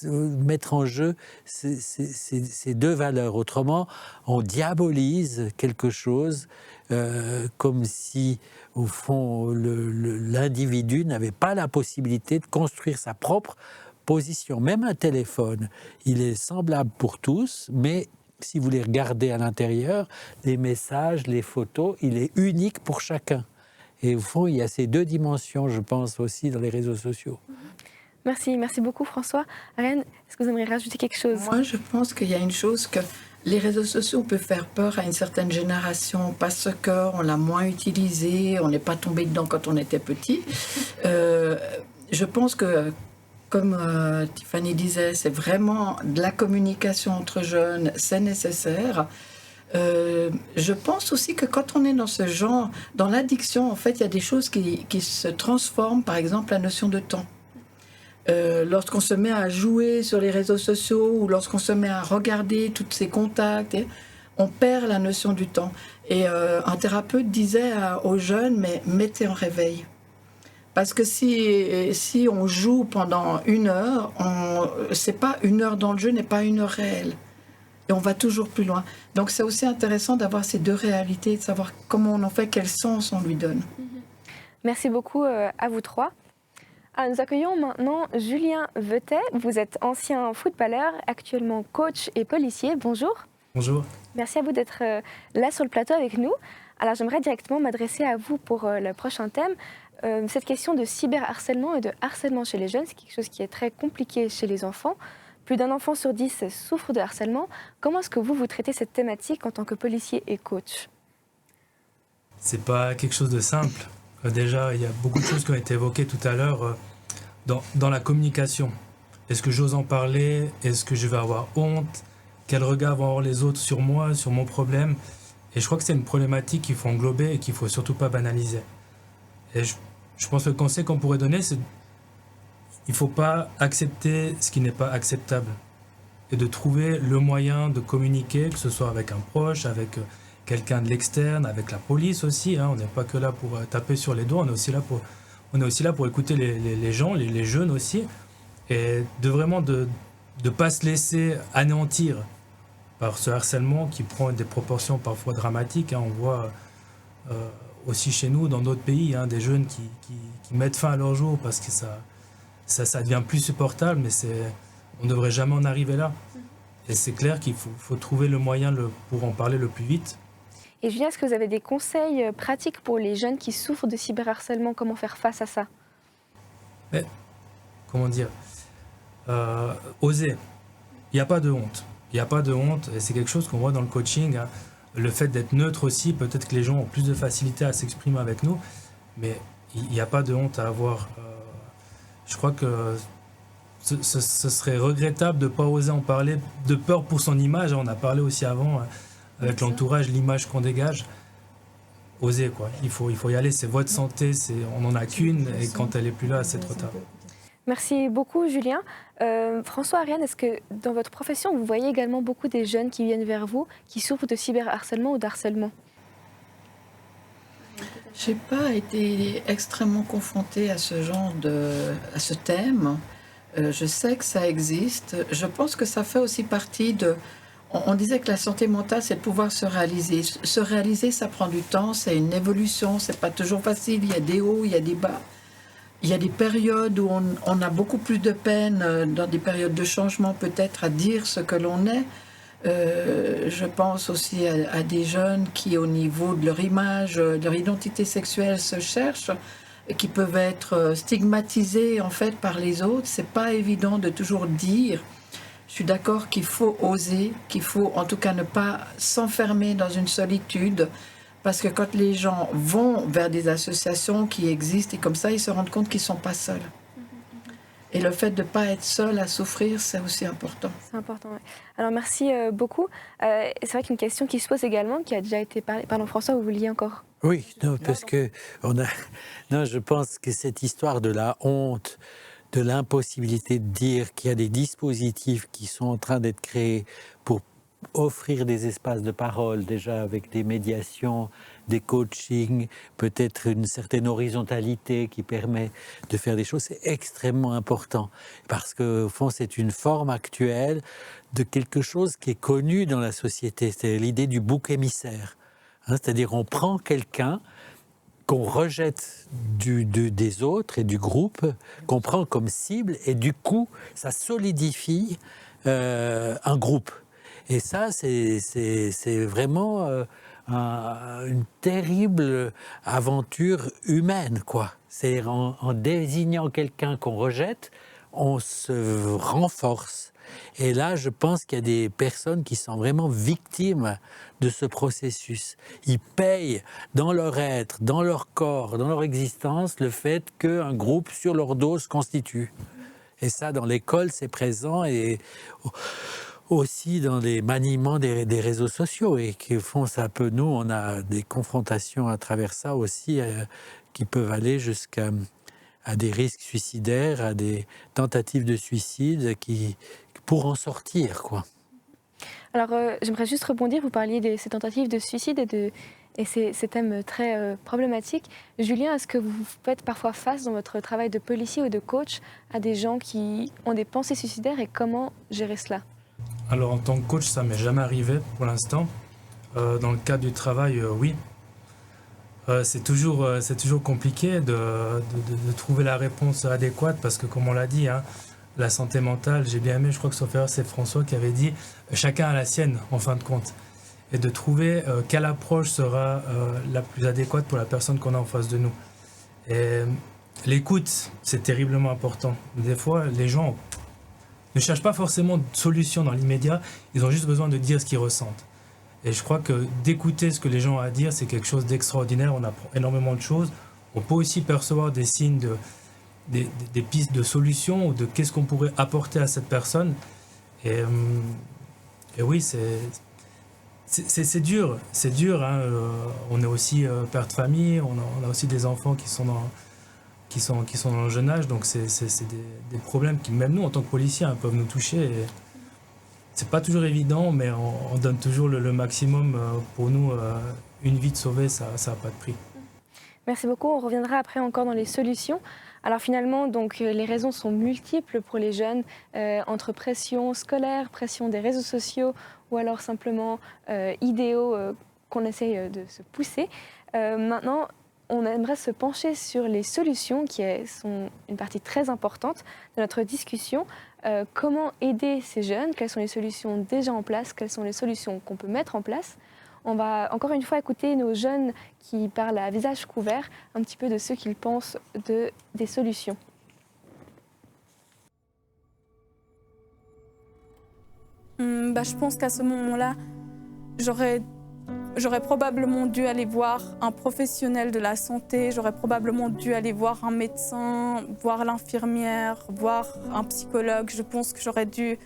mettre en jeu ces 2 valeurs. Autrement, on diabolise quelque chose comme si, au fond, l'individu n'avait pas la possibilité de construire sa propre position. Même un téléphone, il est semblable pour tous, mais si vous les regardez à l'intérieur, les messages, les photos, il est unique pour chacun. Et au fond, il y a ces 2 dimensions, je pense, aussi dans les réseaux sociaux. Merci beaucoup François. Ariane, est-ce que vous aimeriez rajouter quelque chose? Moi, je pense qu'il y a une chose que les réseaux sociaux peuvent faire peur à une certaine génération parce qu'on l'a moins utilisé, on n'est pas tombé dedans quand on était petit. Je pense que, comme Tiffany disait, c'est vraiment de la communication entre jeunes, c'est nécessaire. Je pense aussi que quand on est dans ce genre, dans l'addiction, en fait, il y a des choses qui se transforment, par exemple la notion de temps. Lorsqu'on se met à jouer sur les réseaux sociaux ou lorsqu'on se met à regarder tous ces contacts, on perd la notion du temps. Et un thérapeute disait aux jeunes, mais mettez en réveil. Parce que si on joue pendant 1 heure, c'est pas 1 heure dans le jeu, n'est pas 1 heure réelle. Et on va toujours plus loin. Donc c'est aussi intéressant d'avoir ces 2 réalités, de savoir comment on en fait, quel sens on lui donne. Merci beaucoup à vous 3. Nous accueillons maintenant Julien Vetet. Vous êtes ancien footballeur, actuellement coach et policier. Bonjour. Bonjour. Merci à vous d'être là sur le plateau avec nous. Alors j'aimerais directement m'adresser à vous pour le prochain thème. Cette question de cyberharcèlement et de harcèlement chez les jeunes, c'est quelque chose qui est très compliqué chez les enfants. Plus d'1 enfant sur 10 souffre de harcèlement. Comment est-ce que vous traitez cette thématique en tant que policier et coach? C'est pas quelque chose de simple. Déjà, il y a beaucoup de choses qui ont été évoquées tout à l'heure dans la communication. Est-ce que j'ose en parler? Est-ce que je vais avoir honte? Quel regard vont avoir les autres sur moi, sur mon problème? Et je crois que c'est une problématique qu'il faut englober et qu'il ne faut surtout pas banaliser. Et je pense que le conseil qu'on pourrait donner, c'est il ne faut pas accepter ce qui n'est pas acceptable. Et de trouver le moyen de communiquer, que ce soit avec un proche, avec quelqu'un de l'externe, avec la police aussi. On n'est pas que là pour taper sur les doigts, on est aussi là pour écouter les gens, les jeunes aussi. Et de vraiment de ne pas se laisser anéantir par ce harcèlement qui prend des proportions parfois dramatiques. On voit aussi chez nous, dans d'autres pays, des jeunes qui mettent fin à leur jour parce que ça devient plus supportable, mais on ne devrait jamais en arriver là. Et c'est clair qu'il faut trouver le moyen pour en parler le plus vite. Et Julien, est-ce que vous avez des conseils pratiques pour les jeunes qui souffrent de cyberharcèlement? Comment faire face à ça? Mais, comment dire, oser. Il n'y a pas de honte. Il n'y a pas de honte, et c'est quelque chose qu'on voit dans le coaching. Le fait d'être neutre aussi, peut-être que les gens ont plus de facilité à s'exprimer avec nous, mais il n'y a pas de honte à avoir. Je crois que ce serait regrettable de ne pas oser en parler, de peur pour son image. On a parlé aussi avant, avec l'entourage, l'image qu'on dégage. Oser, quoi. Il faut y aller, c'est votre santé, on n'en a qu'une, et quand elle n'est plus là, c'est trop tard. Merci beaucoup, Julien. François, Ariane, est-ce que dans votre profession, vous voyez également beaucoup des jeunes qui viennent vers vous, qui souffrent de cyberharcèlement ou d'harcèlement? Je n'ai pas été extrêmement confrontée à à ce thème. Je sais que ça existe. Je pense que ça fait aussi partie de... On disait que la santé mentale, c'est de pouvoir se réaliser. Se réaliser, ça prend du temps, c'est une évolution, c'est pas toujours facile. Il y a des hauts, il y a des bas. Il y a des périodes où on a beaucoup plus de peine, dans des périodes de changement peut-être, à dire ce que l'on est. Je pense aussi à des jeunes qui, au niveau de leur image, de leur identité sexuelle, se cherchent, qui peuvent être stigmatisés en fait par les autres. C'est pas évident de toujours dire. Je suis d'accord qu'il faut oser, qu'il faut en tout cas ne pas s'enfermer dans une solitude. Parce que quand les gens vont vers des associations qui existent, et comme ça, ils se rendent compte qu'ils ne sont pas seuls. Et le fait de ne pas être seul à souffrir, c'est aussi important. C'est important, oui. Alors, merci beaucoup. C'est vrai qu'une question qui se pose également, qui a déjà été parlée... Pardon, François, vous vouliez encore? Oui, non, parce que non, je pense que cette histoire de la honte, de l'impossibilité de dire qu'il y a des dispositifs qui sont en train d'être créés pour offrir des espaces de parole, déjà avec des médiations, des coachings, peut-être une certaine horizontalité qui permet de faire des choses, c'est extrêmement important. Parce qu'au fond, c'est une forme actuelle de quelque chose qui est connu dans la société. C'est l'idée du bouc émissaire. C'est-à-dire, on prend quelqu'un qu'on rejette des autres et du groupe, qu'on prend comme cible, et du coup, ça solidifie un groupe. Et ça, c'est vraiment une terrible aventure humaine, quoi. C'est en désignant quelqu'un qu'on rejette, on se renforce. Et là, je pense qu'il y a des personnes qui sont vraiment victimes de ce processus. Ils payent dans leur être, dans leur corps, dans leur existence, le fait qu'un groupe sur leur dos se constitue. Et ça, dans l'école, c'est présent, et aussi dans les maniements des réseaux sociaux, et qui font ça un peu. Nous, on a des confrontations à travers ça aussi, qui peuvent aller jusqu'à des risques suicidaires, à des tentatives de suicide pour en sortir, quoi. Alors, j'aimerais juste rebondir. Vous parliez de ces tentatives de suicide et ces thèmes très problématiques. Julien, est-ce que vous faites parfois face dans votre travail de policier ou de coach à des gens qui ont des pensées suicidaires, et comment gérer cela? Alors, en tant que coach, ça m'est jamais arrivé pour l'instant. Dans le cadre du travail, oui. C'est toujours compliqué de trouver la réponse adéquate, parce que, comme on l'a dit, la santé mentale, j'ai bien aimé, je crois que sauf erreur, c'est François qui avait dit chacun a la sienne, en fin de compte. Et de trouver quelle approche sera la plus adéquate pour la personne qu'on a en face de nous. Et l'écoute, c'est terriblement important. Des fois, les gens ne cherchent pas forcément de solution dans l'immédiat, ils ont juste besoin de dire ce qu'ils ressentent. Et je crois que d'écouter ce que les gens ont à dire, c'est quelque chose d'extraordinaire, on apprend énormément de choses. On peut aussi percevoir des signes, des pistes de solutions, ou de qu'est-ce qu'on pourrait apporter à cette personne. Et oui, c'est dur, on est aussi père de famille, on a aussi des enfants qui sont dans le jeune âge, donc c'est des problèmes qui, même nous, en tant que policiers, peuvent nous toucher. Et c'est pas toujours évident, mais on donne toujours le maximum. Pour nous, une vie de sauvée, ça n'a pas de prix. Merci beaucoup. On reviendra après encore dans les solutions. Alors finalement, donc, les raisons sont multiples pour les jeunes, entre pression scolaire, pression des réseaux sociaux ou alors simplement idéaux qu'on essaye de se pousser. Maintenant, on aimerait se pencher sur les solutions qui sont une partie très importante de notre discussion. Comment aider ces jeunes? Quelles sont les solutions déjà en place? Quelles sont les solutions qu'on peut mettre en place? On va encore une fois écouter nos jeunes qui parlent à visage couvert un petit peu de ce qu'ils pensent des solutions. Je pense qu'à ce moment-là, j'aurais probablement dû aller voir un professionnel de la santé, j'aurais probablement dû aller voir un médecin, voir l'infirmière, voir un psychologue. Je pense que j'aurais dû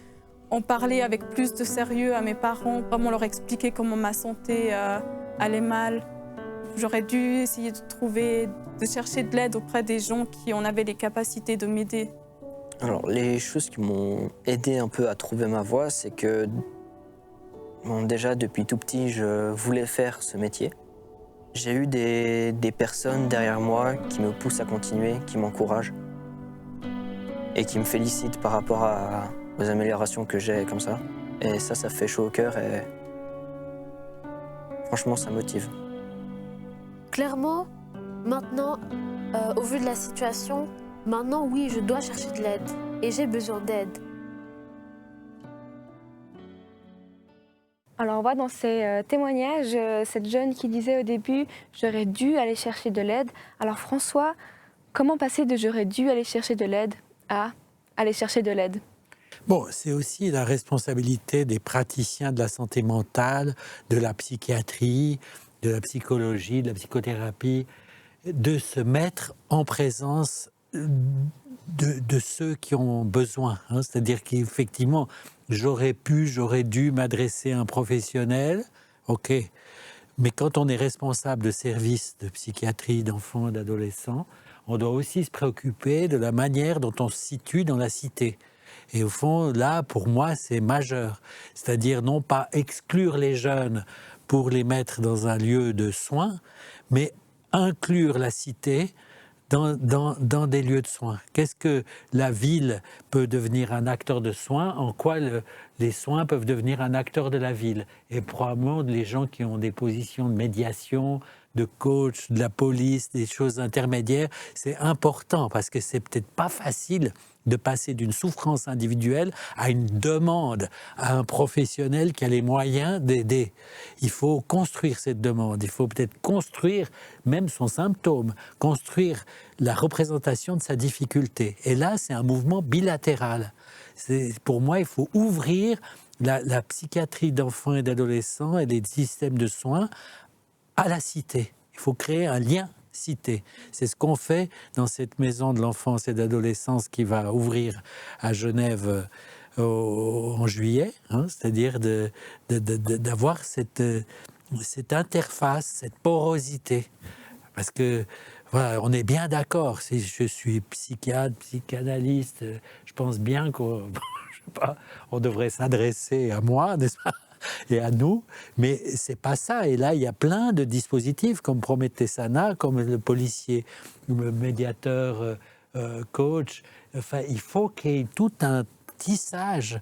en parler avec plus de sérieux à mes parents, vraiment leur expliquer comment ma santé allait mal. J'aurais dû essayer de chercher de l'aide auprès des gens qui en avaient les capacités de m'aider. Alors, les choses qui m'ont aidé un peu à trouver ma voie, c'est que déjà depuis tout petit, je voulais faire ce métier. J'ai eu des personnes derrière moi qui me poussent à continuer, qui m'encouragent et qui me félicitent par rapport aux améliorations que j'ai comme ça. Et ça fait chaud au cœur et franchement, ça motive. Clairement, maintenant, au vu de la situation, maintenant, oui, je dois chercher de l'aide et j'ai besoin d'aide. Alors on voit dans ces témoignages cette jeune qui disait au début « j'aurais dû aller chercher de l'aide ». Alors François, comment passer de « j'aurais dû aller chercher de l'aide » à « aller chercher de l'aide » ? Bon, c'est aussi la responsabilité des praticiens de la santé mentale, de la psychiatrie, de la psychologie, de la psychothérapie, de se mettre en présence de ceux qui ont besoin. C'est-à-dire qu'effectivement, j'aurais dû m'adresser à un professionnel, ok. Mais quand on est responsable de services de psychiatrie d'enfants, d'adolescents, on doit aussi se préoccuper de la manière dont on se situe dans la cité. Et au fond, là, pour moi, c'est majeur. C'est-à-dire non pas exclure les jeunes pour les mettre dans un lieu de soins, mais inclure la cité dans des lieux de soins. Qu'est-ce que la ville peut devenir un acteur de soins? En quoi les soins peuvent devenir un acteur de la ville? Et probablement les gens qui ont des positions de médiation, de coach, de la police, des choses intermédiaires, c'est important parce que c'est peut-être pas facile de passer d'une souffrance individuelle à une demande à un professionnel qui a les moyens d'aider. Il faut construire cette demande, il faut peut-être construire même son symptôme, construire la représentation de sa difficulté. Et là, c'est un mouvement bilatéral. Pour moi, il faut ouvrir la psychiatrie d'enfants et d'adolescents et les systèmes de soins à la cité. Il faut créer un lien cité. C'est ce qu'on fait dans cette maison de l'enfance et d'adolescence qui va ouvrir à Genève en juillet, c'est-à-dire d'avoir cette interface, cette porosité. Parce que voilà, on est bien d'accord, si je suis psychiatre, psychanalyste, je pense bien qu'on on devrait s'adresser à moi, n'est-ce pas, et à nous, mais c'est pas ça. Et là, il y a plein de dispositifs comme Prométhée Sana, comme le policier, le médiateur, coach. Enfin, il faut qu'il y ait tout un tissage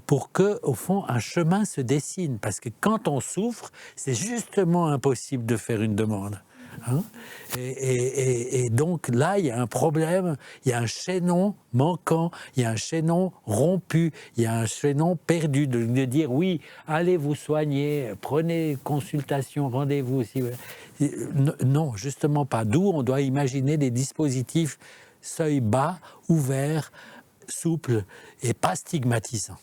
pour que, au fond, un chemin se dessine. Parce que quand on souffre, c'est justement impossible de faire une demande. Et donc là, il y a un problème, il y a un chaînon manquant, il y a un chaînon rompu, il y a un chaînon perdu de dire oui, allez vous soigner, prenez consultation, rendez-vous. Non, justement pas. D'où on doit imaginer des dispositifs seuil bas, ouverts, souples et pas stigmatisants.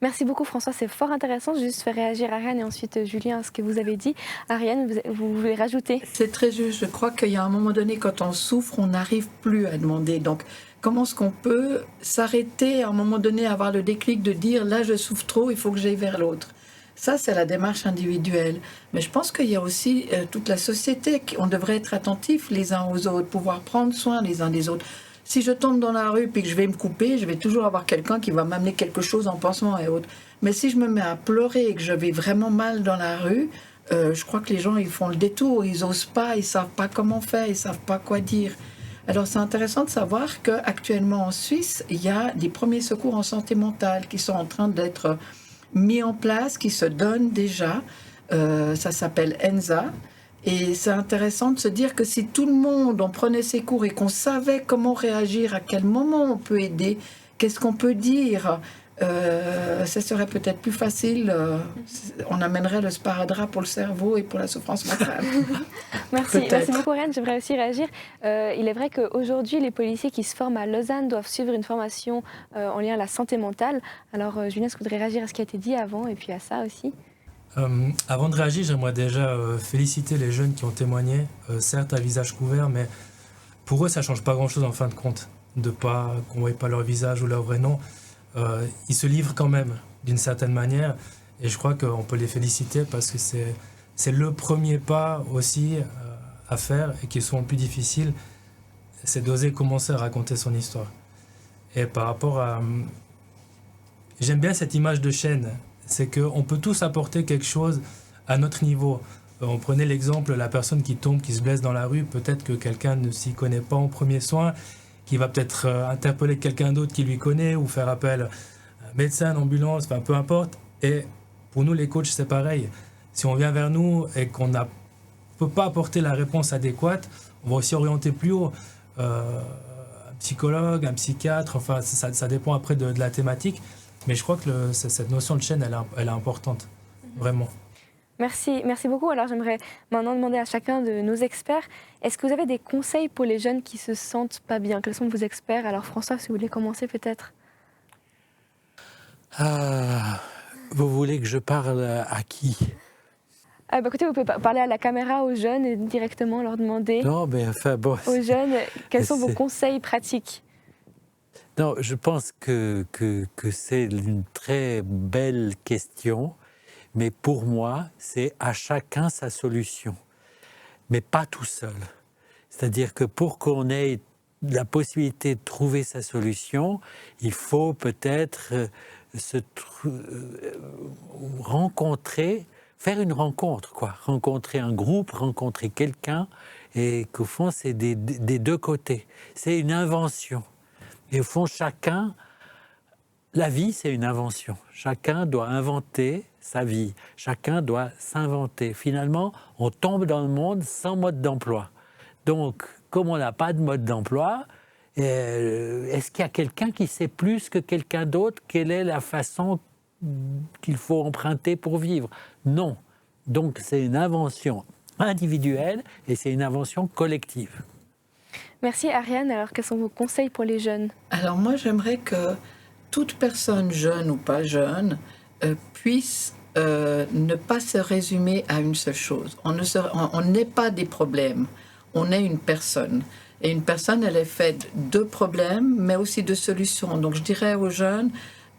Merci beaucoup François, c'est fort intéressant. Je vais juste faire réagir Ariane et ensuite Julien à ce que vous avez dit. Ariane, vous voulez rajouter? C'est très juste. Je crois qu'il y a un moment donné, quand on souffre, on n'arrive plus à demander. Donc, comment est-ce qu'on peut s'arrêter à un moment donné, avoir le déclic de dire « là, je souffre trop, il faut que j'aille vers l'autre ». Ça, c'est la démarche individuelle. Mais je pense qu'il y a aussi toute la société. On devrait être attentifs les uns aux autres, pouvoir prendre soin les uns des autres. Si je tombe dans la rue et que je vais me couper, je vais toujours avoir quelqu'un qui va m'amener quelque chose en pansement et autres. Mais si je me mets à pleurer et que je vais vraiment mal dans la rue, je crois que les gens ils font le détour, ils n'osent pas, ils ne savent pas comment faire, ils ne savent pas quoi dire. Alors c'est intéressant de savoir qu'actuellement en Suisse, il y a des premiers secours en santé mentale qui sont en train d'être mis en place, qui se donnent déjà. Ça s'appelle ENSA. Et c'est intéressant de se dire que si tout le monde, on prenait ces cours et qu'on savait comment réagir, à quel moment on peut aider, qu'est-ce qu'on peut dire, ça serait peut-être plus facile. On amènerait le sparadrap pour le cerveau et pour la souffrance mentale. Merci beaucoup, Ariane. J'aimerais aussi réagir. Il est vrai qu'aujourd'hui, les policiers qui se forment à Lausanne doivent suivre une formation en lien à la santé mentale. Alors, Julien, est-ce que vous voudriez réagir à ce qui a été dit avant et puis à ça aussi? Avant de réagir, j'aimerais déjà féliciter les jeunes qui ont témoigné, certes à visage couvert, mais pour eux, ça ne change pas grand-chose en fin de compte, qu'on ne voie pas leur visage ou leur vrai nom. Ils se livrent quand même, d'une certaine manière, et je crois qu'on peut les féliciter parce que c'est le premier pas aussi à faire et qui est souvent le plus difficile, c'est d'oser commencer à raconter son histoire. Et par rapport à... J'aime bien cette image de chaîne. C'est qu'on peut tous apporter quelque chose à notre niveau. On prenait l'exemple, la personne qui tombe, qui se blesse dans la rue, peut-être que quelqu'un ne s'y connaît pas en premier soin, qui va peut-être interpeller quelqu'un d'autre qui lui connaît ou faire appel à un médecin, une ambulance, enfin peu importe. Et pour nous les coachs, c'est pareil. Si on vient vers nous et qu'on ne peut pas apporter la réponse adéquate, on va aussi orienter plus haut. Un psychologue, un psychiatre, enfin ça dépend après de la thématique. Mais je crois que cette notion de chaîne, elle est importante, vraiment. Merci beaucoup. Alors j'aimerais maintenant demander à chacun de nos experts, est-ce que vous avez des conseils pour les jeunes qui se sentent pas bien? Quels sont vos experts? Alors François, si vous voulez commencer peut-être. Vous voulez que je parle à qui? Écoutez, vous pouvez parler à la caméra aux jeunes et directement leur demander aux jeunes quels sont vos conseils pratiques. Non, je pense que c'est une très belle question, mais pour moi, c'est à chacun sa solution, mais pas tout seul. C'est-à-dire que pour qu'on ait la possibilité de trouver sa solution, il faut peut-être rencontrer, faire une rencontre, quoi. Rencontrer un groupe, rencontrer quelqu'un, et qu'au fond, c'est des deux côtés. C'est une invention. Et au fond, la vie, c'est une invention. Chacun doit inventer sa vie. Chacun doit s'inventer. Finalement, on tombe dans le monde sans mode d'emploi. Donc, comme on n'a pas de mode d'emploi, est-ce qu'il y a quelqu'un qui sait plus que quelqu'un d'autre quelle est la façon qu'il faut emprunter pour vivre? Non. Donc, c'est une invention individuelle et c'est une invention collective. Merci Ariane. Alors, quels sont vos conseils pour les jeunes? Alors moi, j'aimerais que toute personne jeune ou pas jeune puisse ne pas se résumer à une seule chose. On n'est pas des problèmes, on est une personne. Et une personne, elle est faite de problèmes, mais aussi de solutions. Donc je dirais aux jeunes,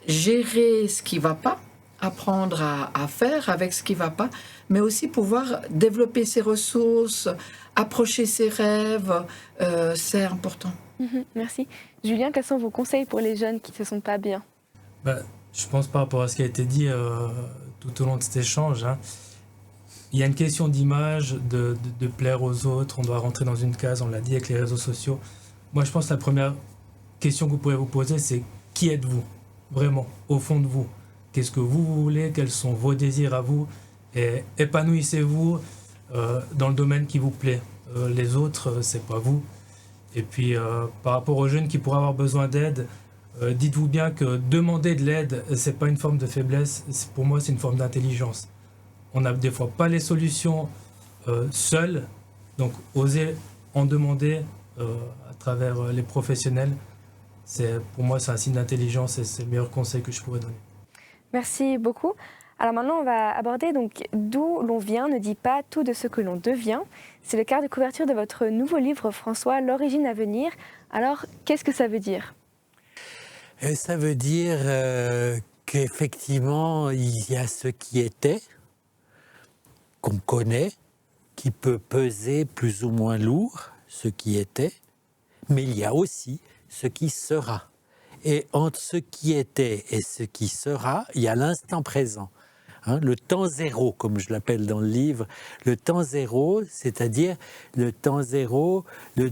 gérer ce qui ne va pas, apprendre à faire avec ce qui ne va pas, mais aussi pouvoir développer ses ressources, approcher ses rêves, c'est important. Merci. Julien, quels sont vos conseils pour les jeunes qui ne se sentent pas bien? Je pense par rapport à ce qui a été dit tout au long de cet échange, il y a une question d'image, de plaire aux autres, on doit rentrer dans une case, on l'a dit avec les réseaux sociaux. Moi, je pense que la première question que vous pourrez vous poser, c'est qui êtes-vous, vraiment, au fond de vous? Qu'est-ce que vous voulez? Quels sont vos désirs à vous? Et épanouissez-vous dans le domaine qui vous plaît. Les autres, c'est pas vous. Et puis, par rapport aux jeunes qui pourraient avoir besoin d'aide, dites-vous bien que demander de l'aide, c'est pas une forme de faiblesse. Pour moi, c'est une forme d'intelligence. On n'a des fois pas les solutions seuls, donc osez en demander à travers les professionnels. Pour moi, c'est un signe d'intelligence et c'est le meilleur conseil que je pourrais donner. Merci beaucoup. Alors maintenant, on va aborder donc d'où l'on vient ne dit pas tout de ce que l'on devient. C'est le quart de couverture de votre nouveau livre, François, L'origine à venir. Alors, qu'est-ce que ça veut dire? Ça veut dire qu'effectivement, il y a ce qui était, qu'on connaît, qui peut peser plus ou moins lourd, ce qui était, mais il y a aussi ce qui sera. Et entre ce qui était et ce qui sera, il y a l'instant présent. hein, le temps zéro, comme je l'appelle dans le livre. Le temps zéro, c'est-à-dire le temps zéro,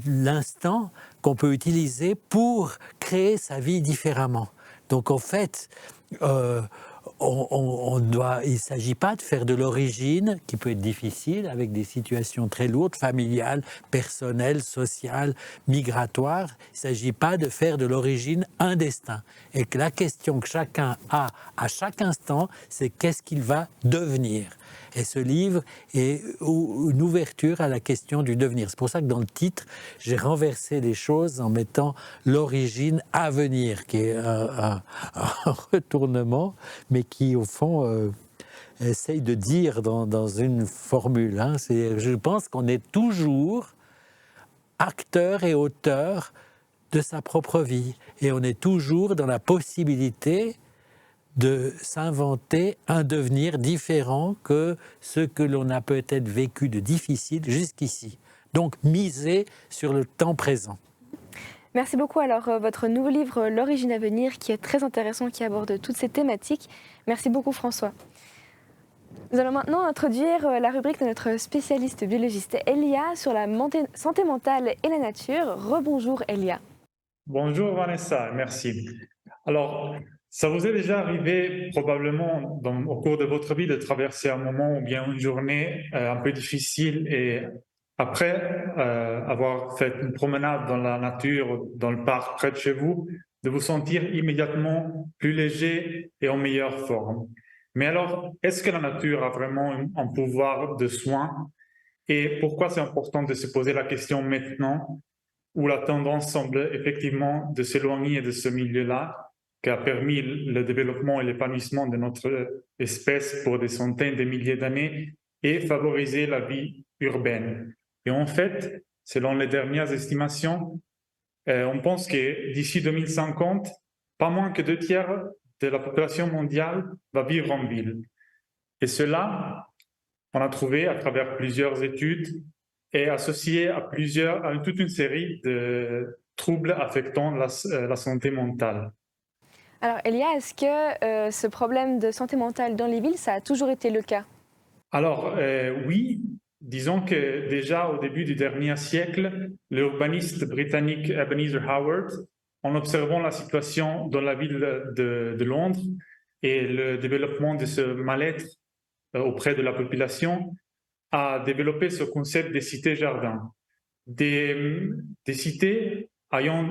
l'instant qu'on peut utiliser pour créer sa vie différemment. Donc en fait, il ne s'agit pas de faire de l'origine, qui peut être difficile, avec des situations très lourdes, familiales, personnelles, sociales, migratoires. Il ne s'agit pas de faire de l'origine un destin. Et que la question que chacun a à chaque instant, c'est qu'est-ce qu'il va devenir. Et ce livre est une ouverture à la question du devenir. C'est pour ça que dans le titre, j'ai renversé les choses en mettant l'origine à venir, qui est un retournement, mais qui, au fond, essaye de dire dans une formule. Hein, je pense qu'on est toujours acteur et auteur de sa propre vie. Et on est toujours dans la possibilité de s'inventer un devenir différent que ce que l'on a peut-être vécu de difficile jusqu'ici. Donc, miser sur le temps présent. Merci beaucoup. Alors, votre nouveau livre, L'origine à venir, qui est très intéressant, qui aborde toutes ces thématiques. Merci beaucoup, François. Nous allons maintenant introduire la rubrique de notre spécialiste biologiste Elia sur la santé mentale et la nature. Rebonjour, Elia. Bonjour, Vanessa, merci. Alors, ça vous est déjà arrivé probablement au cours de votre vie de traverser un moment ou bien une journée un peu difficile et après avoir fait une promenade dans la nature, dans le parc près de chez vous, de vous sentir immédiatement plus léger et en meilleure forme. Mais alors, est-ce que la nature a vraiment un pouvoir de soin? Et pourquoi c'est important de se poser la question maintenant, où la tendance semble effectivement de s'éloigner de ce milieu-là, qui a permis le développement et l'épanouissement de notre espèce pour des centaines de milliers d'années et favoriser la vie urbaine. Et en fait, selon les dernières estimations, on pense que d'ici 2050, pas moins que 2/3 de la population mondiale va vivre en ville. Et cela, on a trouvé à travers plusieurs études, est associé à toute une série de troubles affectant la santé mentale. Alors, Elia, est-ce que ce problème de santé mentale dans les villes, ça a toujours été le cas? Alors, oui, disons que déjà au début du dernier siècle, l'urbaniste britannique Ebenezer Howard, en observant la situation dans la ville de Londres et le développement de ce mal-être auprès de la population, a développé ce concept des cités-jardins. Des cités ayant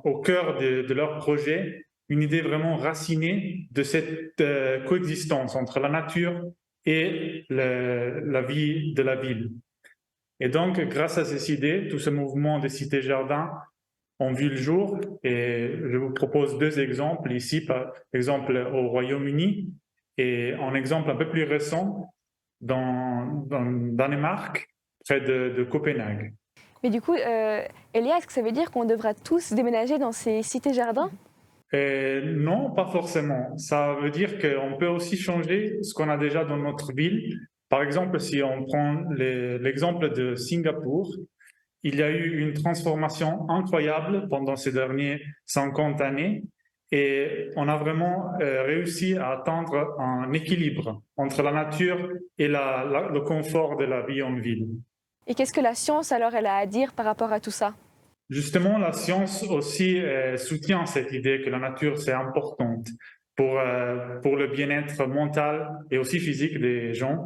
au cœur de leur projet une idée vraiment racinée de cette coexistence entre la nature et la vie de la ville. Et donc, grâce à ces idées, tout ce mouvement des cités-jardins ont vu le jour. Et je vous propose 2 exemples ici, par exemple au Royaume-Uni, et un exemple un peu plus récent dans Danemark, près de Copenhague. Mais du coup, Elia, est-ce que ça veut dire qu'on devra tous déménager dans ces cités-jardins? Non, pas forcément. Ça veut dire qu'on peut aussi changer ce qu'on a déjà dans notre ville. Par exemple, si on prend l'exemple de Singapour, il y a eu une transformation incroyable pendant ces dernières 50 années et on a vraiment réussi à atteindre un équilibre entre la nature et le confort de la vie en ville. Et qu'est-ce que la science, alors, elle a à dire par rapport à tout ça? Justement, la science aussi soutient cette idée que la nature, c'est importante pour le bien-être mental et aussi physique des gens.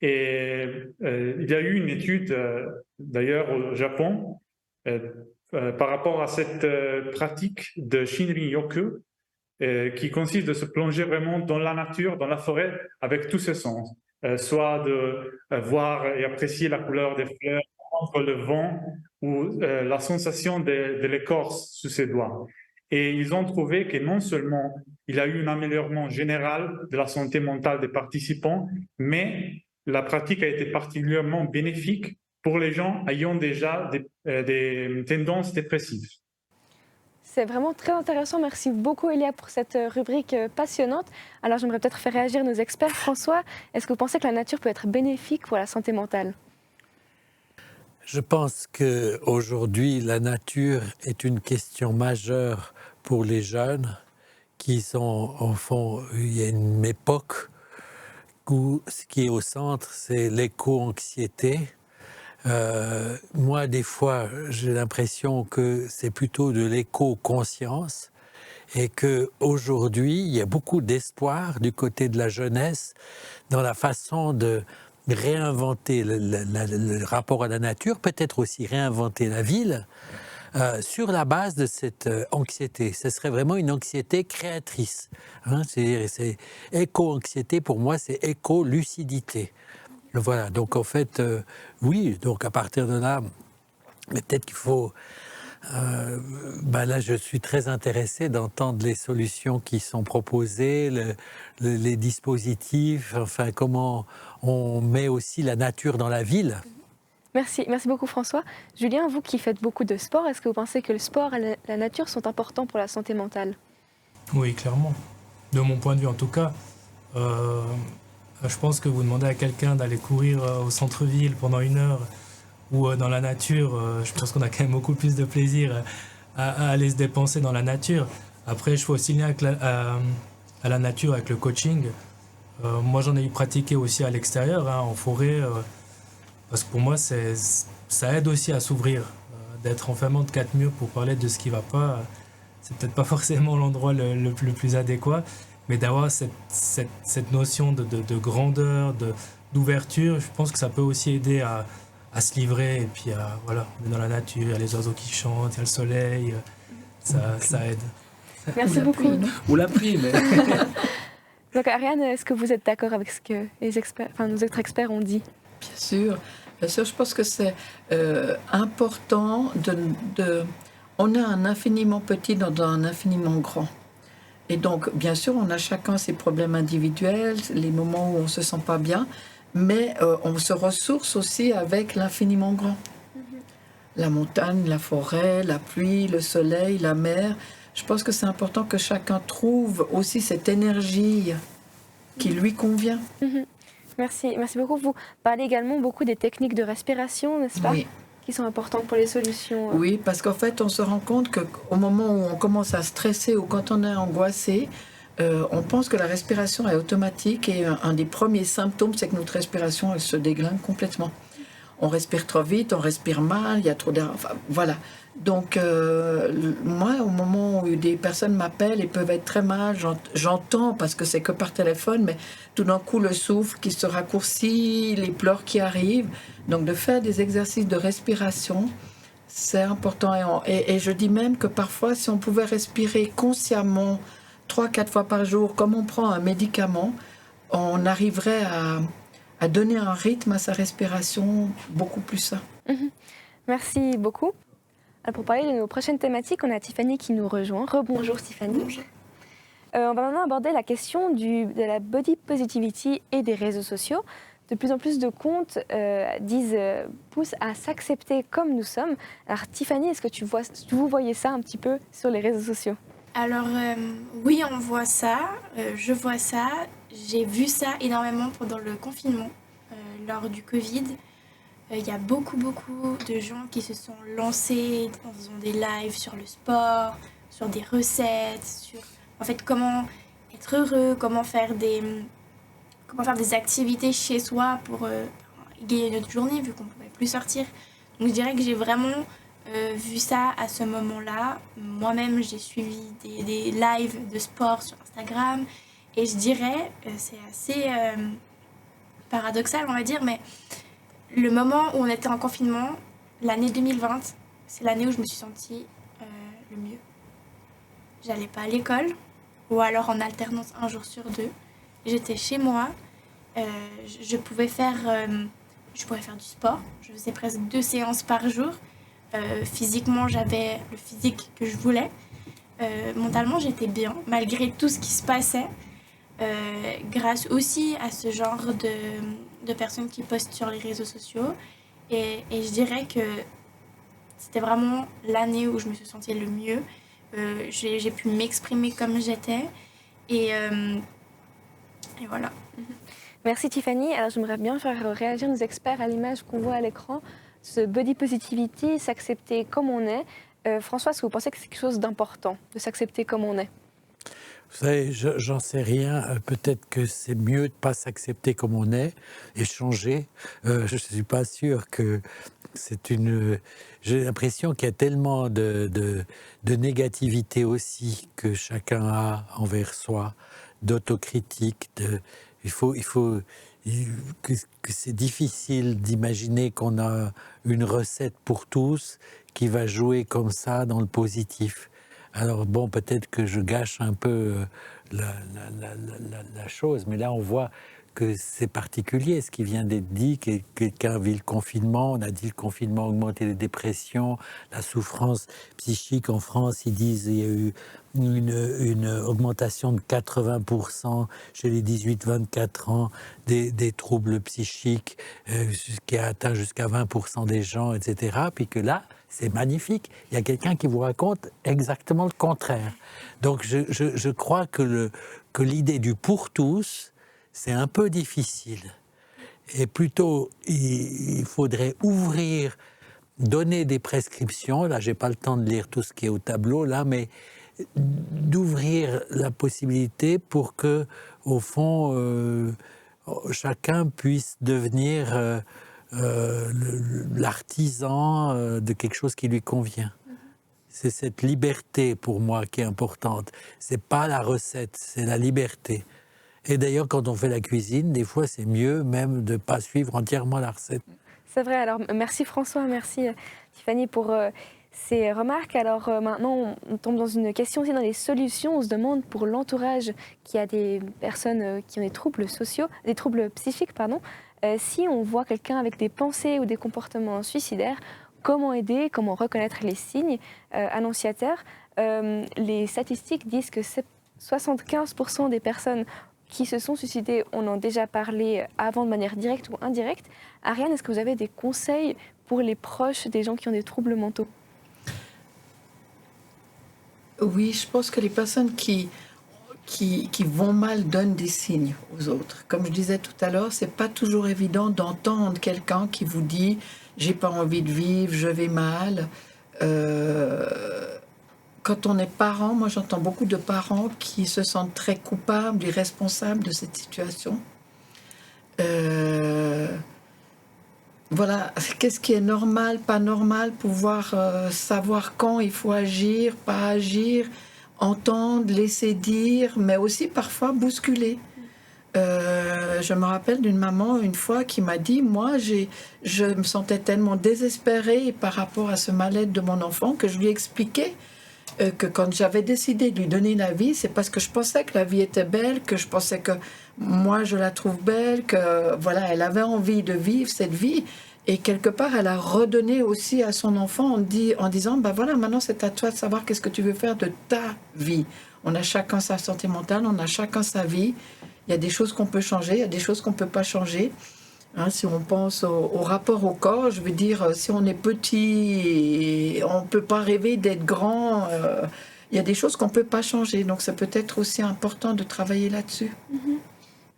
Et il y a eu une étude, d'ailleurs au Japon, par rapport à cette pratique de Shinrin-yoku, qui consiste de se plonger vraiment dans la nature, dans la forêt, avec tous ses sens. Soit de voir et apprécier la couleur des fleurs, entendre le vent ou la sensation de l'écorce sous ses doigts. Et ils ont trouvé que non seulement il y a eu un améliorement général de la santé mentale des participants, mais la pratique a été particulièrement bénéfique pour les gens ayant déjà des tendances dépressives. C'est vraiment très intéressant. Merci beaucoup, Elia, pour cette rubrique passionnante. Alors, j'aimerais peut-être faire réagir nos experts. François, est-ce que vous pensez que la nature peut être bénéfique pour la santé mentale? Je pense qu'aujourd'hui, la nature est une question majeure pour les jeunes qui sont, au fond, il y a une époque où ce qui est au centre, c'est l'éco-anxiété. Moi, des fois, j'ai l'impression que c'est plutôt de l'éco-conscience et qu'aujourd'hui, il y a beaucoup d'espoir du côté de la jeunesse dans la façon de réinventer le rapport à la nature, peut-être aussi réinventer la ville, sur la base de cette anxiété. Ce serait vraiment une anxiété créatrice. Hein, c'est éco-anxiété, pour moi, c'est éco-lucidité. Voilà, donc en fait, oui, donc à partir de là, mais peut-être qu'il faut... là, je suis très intéressé d'entendre les solutions qui sont proposées, les dispositifs, enfin, comment on met aussi la nature dans la ville. Merci beaucoup François. Julien, vous qui faites beaucoup de sport, est-ce que vous pensez que le sport et la nature sont importants pour la santé mentale? Oui, clairement. De mon point de vue, en tout cas, je pense que vous demandez à quelqu'un d'aller courir au centre-ville pendant 1 heure ou dans la nature, je pense qu'on a quand même beaucoup plus de plaisir à aller se dépenser dans la nature. Après, je fais aussi lien avec à la nature avec le coaching. Moi, j'en ai pratiqué aussi à l'extérieur, hein, en forêt, parce que pour moi, ça aide aussi à s'ouvrir, d'être enfermé entre 4 murs pour parler de ce qui ne va pas. C'est peut-être pas forcément l'endroit le plus adéquat, mais d'avoir cette notion de grandeur, d'ouverture, je pense que ça peut aussi aider à se livrer, et puis voilà, on est dans la nature, il y a les oiseaux qui chantent, il y a le soleil, ça aide. Merci beaucoup. Ou la pluie, mais... Donc Ariane, est-ce que vous êtes d'accord avec ce que nos autres experts ont dit? Bien sûr, je pense que c'est important on a un infiniment petit dans un infiniment grand. Et donc, bien sûr, on a chacun ses problèmes individuels, les moments où on ne se sent pas bien, mais on se ressource aussi avec l'infiniment grand. La montagne, la forêt, la pluie, le soleil, la mer. Je pense que c'est important que chacun trouve aussi cette énergie qui lui convient. Merci beaucoup. Vous parlez également beaucoup des techniques de respiration, n'est-ce pas? Oui. Qui sont importantes pour les solutions. Oui, parce qu'en fait, on se rend compte qu'au moment où on commence à stresser ou quand on est angoissé, on pense que la respiration est automatique et un des premiers symptômes, c'est que notre respiration, elle se déglingue complètement. On respire trop vite, on respire mal, il y a trop d'air, enfin, voilà. Donc, moi, au moment où des personnes m'appellent et peuvent être très mal, j'entends, parce que c'est que par téléphone, mais tout d'un coup, le souffle qui se raccourcit, les pleurs qui arrivent. Donc, de faire des exercices de respiration, c'est important. Et je dis même que parfois, si on pouvait respirer consciemment 3-4 fois par jour, comme on prend un médicament, on arriverait à donner un rythme à sa respiration beaucoup plus sain. Merci beaucoup. Alors pour parler de nos prochaines thématiques, on a Tiffany qui nous rejoint. Rebonjour Tiffany. Bonjour. On va maintenant aborder la question de la body positivity et des réseaux sociaux. De plus en plus de comptes poussent à s'accepter comme nous sommes. Alors Tiffany, est-ce que vous voyez ça un petit peu sur les réseaux sociaux? Alors oui, on voit ça, je vois ça. J'ai vu ça énormément pendant le confinement, lors du Covid. Il y a beaucoup de gens qui se sont lancés en faisant des lives sur le sport, sur des recettes, sur en fait comment être heureux, comment faire des activités chez soi pour égayer notre journée vu qu'on ne pouvait plus sortir. Donc je dirais que j'ai vraiment vu ça à ce moment-là. Moi-même, j'ai suivi des lives de sport sur Instagram et je dirais, c'est assez paradoxal on va dire, mais le moment où on était en confinement, l'année 2020, c'est l'année où je me suis sentie le mieux. J'allais pas à l'école, ou alors en alternance 1 jour sur 2. J'étais chez moi, je pouvais faire du sport. Je faisais presque 2 séances par jour. Physiquement, j'avais le physique que je voulais. Mentalement, j'étais bien, malgré tout ce qui se passait. Grâce aussi à ce genre de personnes qui postent sur les réseaux sociaux. Et je dirais que c'était vraiment l'année où je me suis sentie le mieux. J'ai pu m'exprimer comme j'étais. Et voilà. Merci Tiffany. Alors j'aimerais bien faire réagir nos experts à l'image qu'on voit à l'écran. Ce body positivity, s'accepter comme on est. François, est-ce que vous pensez que c'est quelque chose d'important, de s'accepter comme on est? Vous savez, j'en sais rien. Peut-être que c'est mieux de ne pas s'accepter comme on est et changer. Je ne suis pas sûr que c'est une... J'ai l'impression qu'il y a tellement de négativité aussi que chacun a envers soi, d'autocritique. Il faut que c'est difficile d'imaginer qu'on a une recette pour tous qui va jouer comme ça dans le positif. Alors bon, peut-être que je gâche un peu la chose, mais là on voit que c'est particulier ce qui vient d'être dit, que quelqu'un vit le confinement, on a dit le confinement a augmenté les dépressions, la souffrance psychique en France, ils disent il y a eu une augmentation de 80% chez les 18-24 ans des troubles psychiques, qui a atteint jusqu'à 20% des gens, etc. Puis que là, c'est magnifique. Il y a quelqu'un qui vous raconte exactement le contraire. Donc je crois que l'idée du pour tous, c'est un peu difficile. Et plutôt, il faudrait ouvrir, donner des prescriptions. Là, j'ai pas le temps de lire tout ce qui est au tableau, là, mais d'ouvrir la possibilité pour que, au fond, chacun puisse devenir l'artisan de quelque chose qui lui convient. C'est cette liberté pour moi qui est importante. C'est pas la recette, c'est la liberté. Et d'ailleurs, quand on fait la cuisine, des fois, c'est mieux même de ne pas suivre entièrement la recette. C'est vrai. Alors, merci François, merci Tiffany pour ces remarques. Alors, maintenant, on tombe dans une question aussi dans les solutions. On se demande pour l'entourage qui a des personnes qui ont des troubles sociaux, des troubles psychiques, pardon, si on voit quelqu'un avec des pensées ou des comportements suicidaires, comment aider, comment reconnaître les signes annonciateurs. Les statistiques disent que 75% des personnes qui se sont suicidées, on en a déjà parlé avant de manière directe ou indirecte. Ariane, est-ce que vous avez des conseils pour les proches des gens qui ont des troubles mentaux? Oui, je pense que les personnes qui vont mal donnent des signes aux autres. Comme je disais tout à l'heure, c'est pas toujours évident d'entendre quelqu'un qui vous dit « j'ai pas envie de vivre, je vais mal ». Quand on est parent, moi j'entends beaucoup de parents qui se sentent très coupables et responsables de cette situation. Voilà, qu'est-ce qui est normal, pas normal, pouvoir savoir quand il faut agir, pas agir, entendre, laisser dire, mais aussi parfois bousculer. Je me rappelle d'une maman une fois qui m'a dit, moi je me sentais tellement désespérée par rapport à ce mal-être de mon enfant que je lui expliquais que quand j'avais décidé de lui donner la vie, c'est parce que je pensais que la vie était belle, que je pensais que moi je la trouve belle, que voilà, elle avait envie de vivre cette vie. Et quelque part, elle a redonné aussi à son enfant en disant, bah voilà, maintenant c'est à toi de savoir qu'est-ce que tu veux faire de ta vie. On a chacun sa santé mentale, on a chacun sa vie. Il y a des choses qu'on peut changer, il y a des choses qu'on ne peut pas changer. Hein, si on pense au rapport au corps, je veux dire, si on est petit, on ne peut pas rêver d'être grand. Il y a des choses qu'on ne peut pas changer. Donc, c'est peut-être aussi important de travailler là-dessus.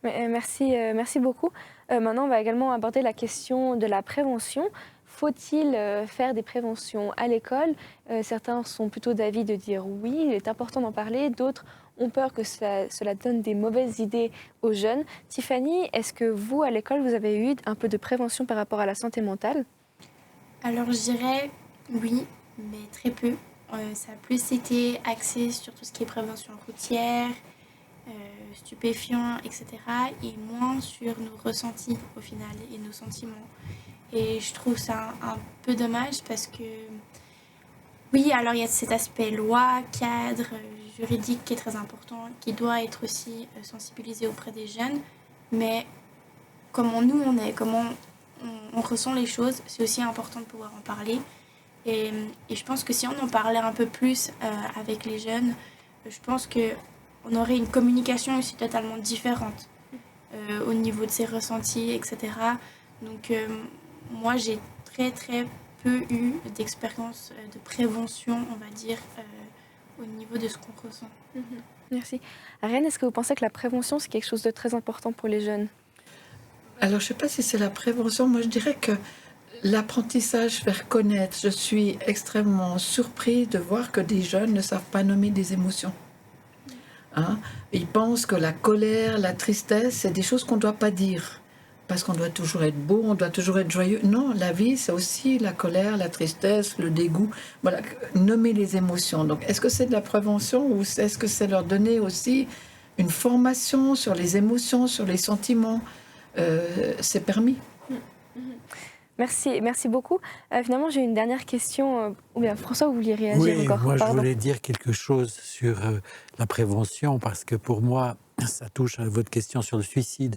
Merci beaucoup. Maintenant, on va également aborder la question de la prévention. Faut-il faire des préventions à l'école? Certains sont plutôt d'avis de dire oui, il est important d'en parler. D'autres ont peur que cela donne des mauvaises idées aux jeunes. Tiffany, est-ce que vous, à l'école, vous avez eu un peu de prévention par rapport à la santé mentale? Alors, je dirais oui, mais très peu. Ça a plus été axé sur tout ce qui est prévention routière, stupéfiants, etc. et moins sur nos ressentis, au final, et nos sentiments. Et je trouve ça un peu dommage parce que, oui, alors il y a cet aspect loi, cadre, juridique qui est très important, qui doit être aussi sensibilisé auprès des jeunes, mais comment nous on est, comment on ressent les choses, c'est aussi important de pouvoir en parler. Et je pense que si on en parlait un peu plus avec les jeunes, je pense qu'on aurait une communication aussi totalement différente au niveau de ses ressentis, etc. Donc moi j'ai très peu eu d'expérience de prévention, on va dire, au niveau de ce qu'on ressent. Merci. Ariane, est-ce que vous pensez que la prévention, c'est quelque chose de très important pour les jeunes? Alors, je ne sais pas si c'est la prévention. Moi, je dirais que l'apprentissage, faire connaître. Je suis extrêmement surprise de voir que des jeunes ne savent pas nommer des émotions. Hein. Ils pensent que la colère, la tristesse, c'est des choses qu'on ne doit pas dire. Parce qu'on doit toujours être beau, on doit toujours être joyeux. Non, la vie, c'est aussi la colère, la tristesse, le dégoût. Voilà, nommer les émotions. Donc, est-ce que c'est de la prévention ou est-ce que c'est leur donner aussi une formation sur les émotions, sur les sentiments? C'est permis. Merci beaucoup. Finalement, j'ai une dernière question. Ou bien, François, vous vouliez réagir Oui, encore? moi je Pardon. voulais dire quelque chose sur la prévention, parce que pour moi, ça touche à votre question sur le suicide.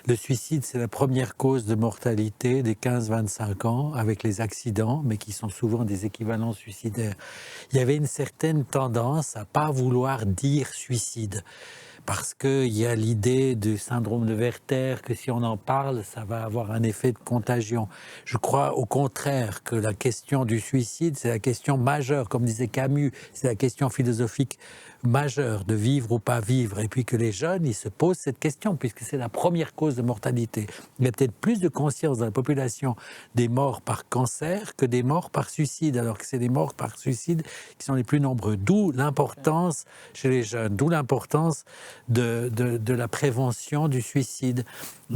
Le suicide, c'est la première cause de mortalité des 15-25 ans, avec les accidents, mais qui sont souvent des équivalents suicidaires. Il y avait une certaine tendance à pas vouloir dire suicide, parce qu'il y a l'idée du syndrome de Werther, que si on en parle, ça va avoir un effet de contagion. Je crois au contraire que la question du suicide, c'est la question majeure, comme disait Camus, c'est la question philosophique majeure de vivre ou pas vivre, et puis que les jeunes, ils se posent cette question, puisque c'est la première cause de mortalité. Il y a peut-être plus de conscience dans la population des morts par cancer que des morts par suicide, alors que c'est les morts par suicide qui sont les plus nombreux. D'où l'importance chez les jeunes, d'où l'importance de la prévention du suicide.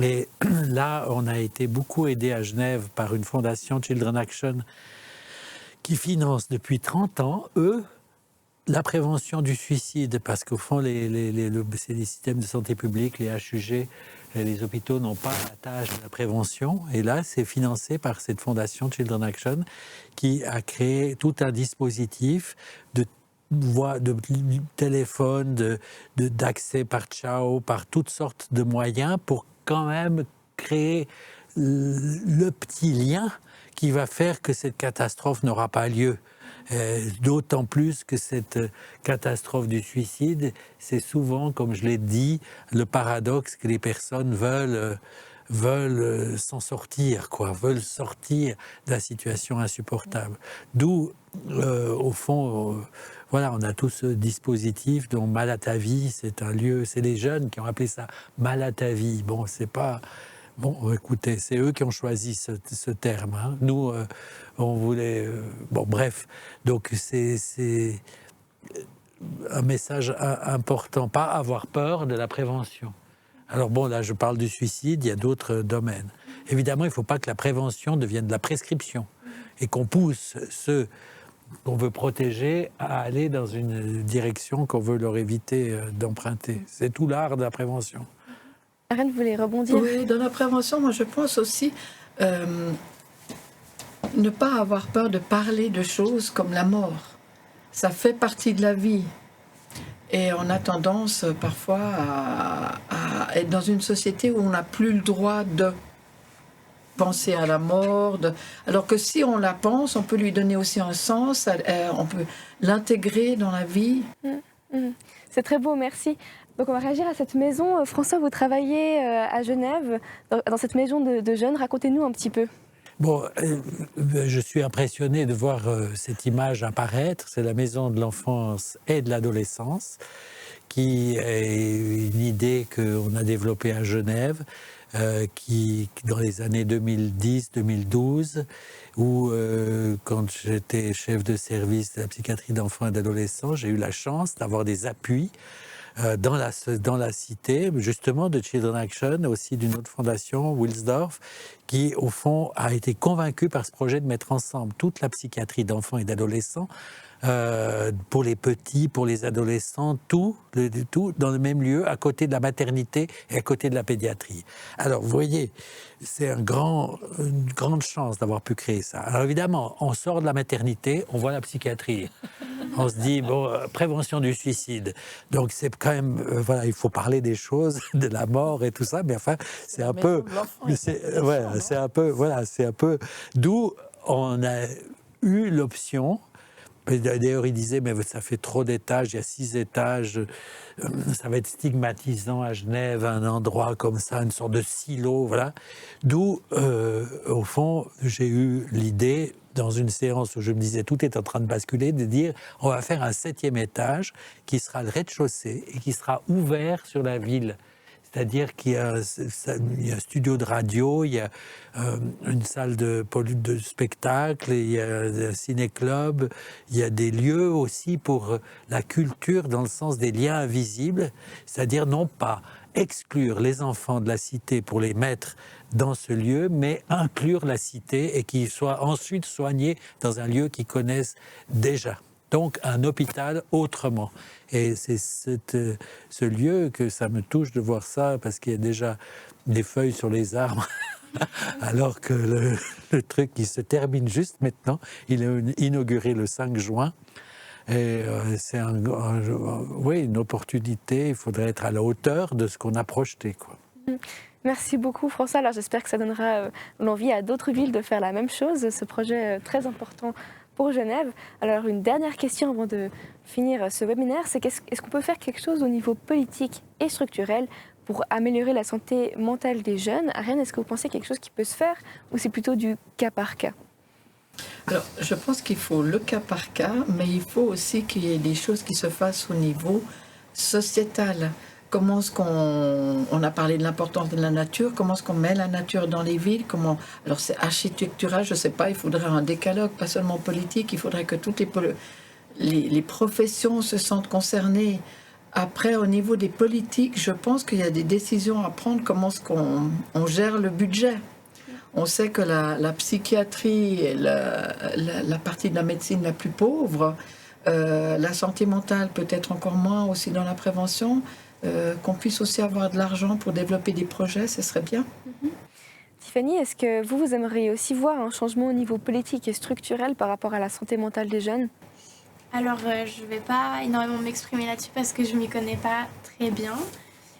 Et là, on a été beaucoup aidé à Genève par une fondation, Children Action, qui finance depuis 30 ans, la prévention du suicide, parce qu'au fond, c'est les systèmes de santé publique, les HUG, les hôpitaux n'ont pas la tâche de la prévention. Et là, c'est financé par cette fondation Children Action qui a créé tout un dispositif de téléphone, d'accès par Ciao, par toutes sortes de moyens pour quand même créer le petit lien qui va faire que cette catastrophe n'aura pas lieu. D'autant plus que cette catastrophe du suicide, c'est souvent, comme je l'ai dit, le paradoxe que les personnes veulent s'en sortir, veulent sortir de la situation insupportable. D'où, au fond, voilà, on a tout ce dispositif dont Mal à ta vie, c'est un lieu, c'est les jeunes qui ont appelé ça Mal à ta vie. Bon, c'est pas... Bon, écoutez, c'est eux qui ont choisi ce terme. Hein. Nous, on voulait... bon, bref. Donc, c'est un message important. Pas avoir peur de la prévention. Alors bon, là, je parle du suicide, il y a d'autres domaines. Évidemment, il ne faut pas que la prévention devienne de la prescription et qu'on pousse ceux qu'on veut protéger à aller dans une direction qu'on veut leur éviter d'emprunter. C'est tout l'art de la prévention. Ariane, vous voulez rebondir? Oui, dans la prévention, moi je pense aussi ne pas avoir peur de parler de choses comme la mort. Ça fait partie de la vie. Et on a tendance parfois à être dans une société où on n'a plus le droit de penser à la mort. Alors que si on la pense, on peut lui donner aussi un sens, on peut l'intégrer dans la vie. C'est très beau, merci. Donc on va réagir à cette maison. François, vous travaillez à Genève, dans cette maison de jeunes. Racontez-nous un petit peu. Bon, je suis impressionné de voir cette image apparaître. C'est la maison de l'enfance et de l'adolescence, qui est une idée qu'on a développée à Genève, qui dans les années 2010-2012, où quand j'étais chef de service de la psychiatrie d'enfants et d'adolescents, j'ai eu la chance d'avoir des appuis dans la cité, justement de Children Action, aussi d'une autre fondation, Wilsdorf, qui au fond a été convaincue par ce projet de mettre ensemble toute la psychiatrie d'enfants et d'adolescents, pour les petits, pour les adolescents, tout dans le même lieu, à côté de la maternité et à côté de la pédiatrie. Alors, vous voyez, c'est une grande chance d'avoir pu créer ça. Alors évidemment, on sort de la maternité, on voit la psychiatrie. On se dit, bon, prévention du suicide. Donc c'est quand même, voilà, il faut parler des choses, de la mort et tout ça, mais enfin, c'est un peu... c'est un peu... D'où on a eu l'option... D'ailleurs, il disait, mais ça fait trop d'étages, il y a 6 étages, ça va être stigmatisant à Genève, un endroit comme ça, une sorte de silo, voilà. D'où, au fond, j'ai eu l'idée, dans une séance où je me disais, tout est en train de basculer, de dire, on va faire un 7e étage qui sera le rez-de-chaussée et qui sera ouvert sur la ville. C'est-à-dire qu'il y a un studio de radio, il y a une salle de spectacle, il y a un ciné-club, il y a des lieux aussi pour la culture dans le sens des liens invisibles, c'est-à-dire non pas exclure les enfants de la cité pour les mettre dans ce lieu, mais inclure la cité et qu'ils soient ensuite soignés dans un lieu qu'ils connaissent déjà. Donc un hôpital autrement. Et c'est ce lieu que ça me touche de voir ça, parce qu'il y a déjà des feuilles sur les arbres, alors que le truc qui se termine juste maintenant, il est inauguré le 5 juin. Et c'est une opportunité, il faudrait être à la hauteur de ce qu'on a projeté, quoi. Merci beaucoup François. Alors j'espère que ça donnera l'envie à d'autres villes de faire la même chose, ce projet très important pour Genève. Alors une dernière question avant de finir ce webinaire, c'est est-ce qu'on peut faire quelque chose au niveau politique et structurel pour améliorer la santé mentale des jeunes? Ariane, est-ce que vous pensez quelque chose qui peut se faire ou c'est plutôt du cas par cas? Alors, je pense qu'il faut le cas par cas, mais il faut aussi qu'il y ait des choses qui se fassent au niveau sociétal. Comment est-ce on a parlé de l'importance de la nature, comment est-ce qu'on met la nature dans les villes, alors c'est architectural, je ne sais pas, il faudrait un décalogue, pas seulement politique, il faudrait que toutes les professions se sentent concernées. Après, au niveau des politiques, je pense qu'il y a des décisions à prendre, comment est-ce qu'on gère le budget. On sait que la psychiatrie est la partie de la médecine la plus pauvre, la santé mentale peut-être encore moins aussi dans la prévention. Qu'on puisse aussi avoir de l'argent pour développer des projets, ce serait bien. Tiffany, est-ce que vous aimeriez aussi voir un changement au niveau politique et structurel par rapport à la santé mentale des jeunes? Alors, je ne vais pas énormément m'exprimer là-dessus parce que je ne m'y connais pas très bien.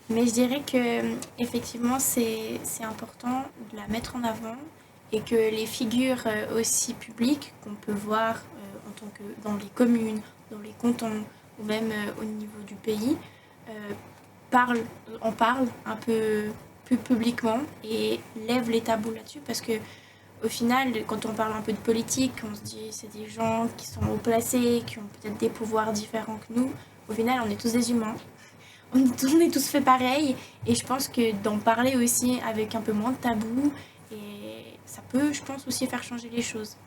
Mais je dirais qu'effectivement, c'est important de la mettre en avant et que les figures aussi publiques qu'on peut voir en tant que dans les communes, dans les cantons ou même au niveau du pays, en parle un peu plus publiquement et lève les tabous là-dessus, parce que au final, quand on parle un peu de politique, on se dit c'est des gens qui sont haut placés, qui ont peut-être des pouvoirs différents que nous. Au final, on est tous des humains, on est tous fait pareil, et je pense que d'en parler aussi avec un peu moins de tabous, et ça peut, je pense, aussi faire changer les choses.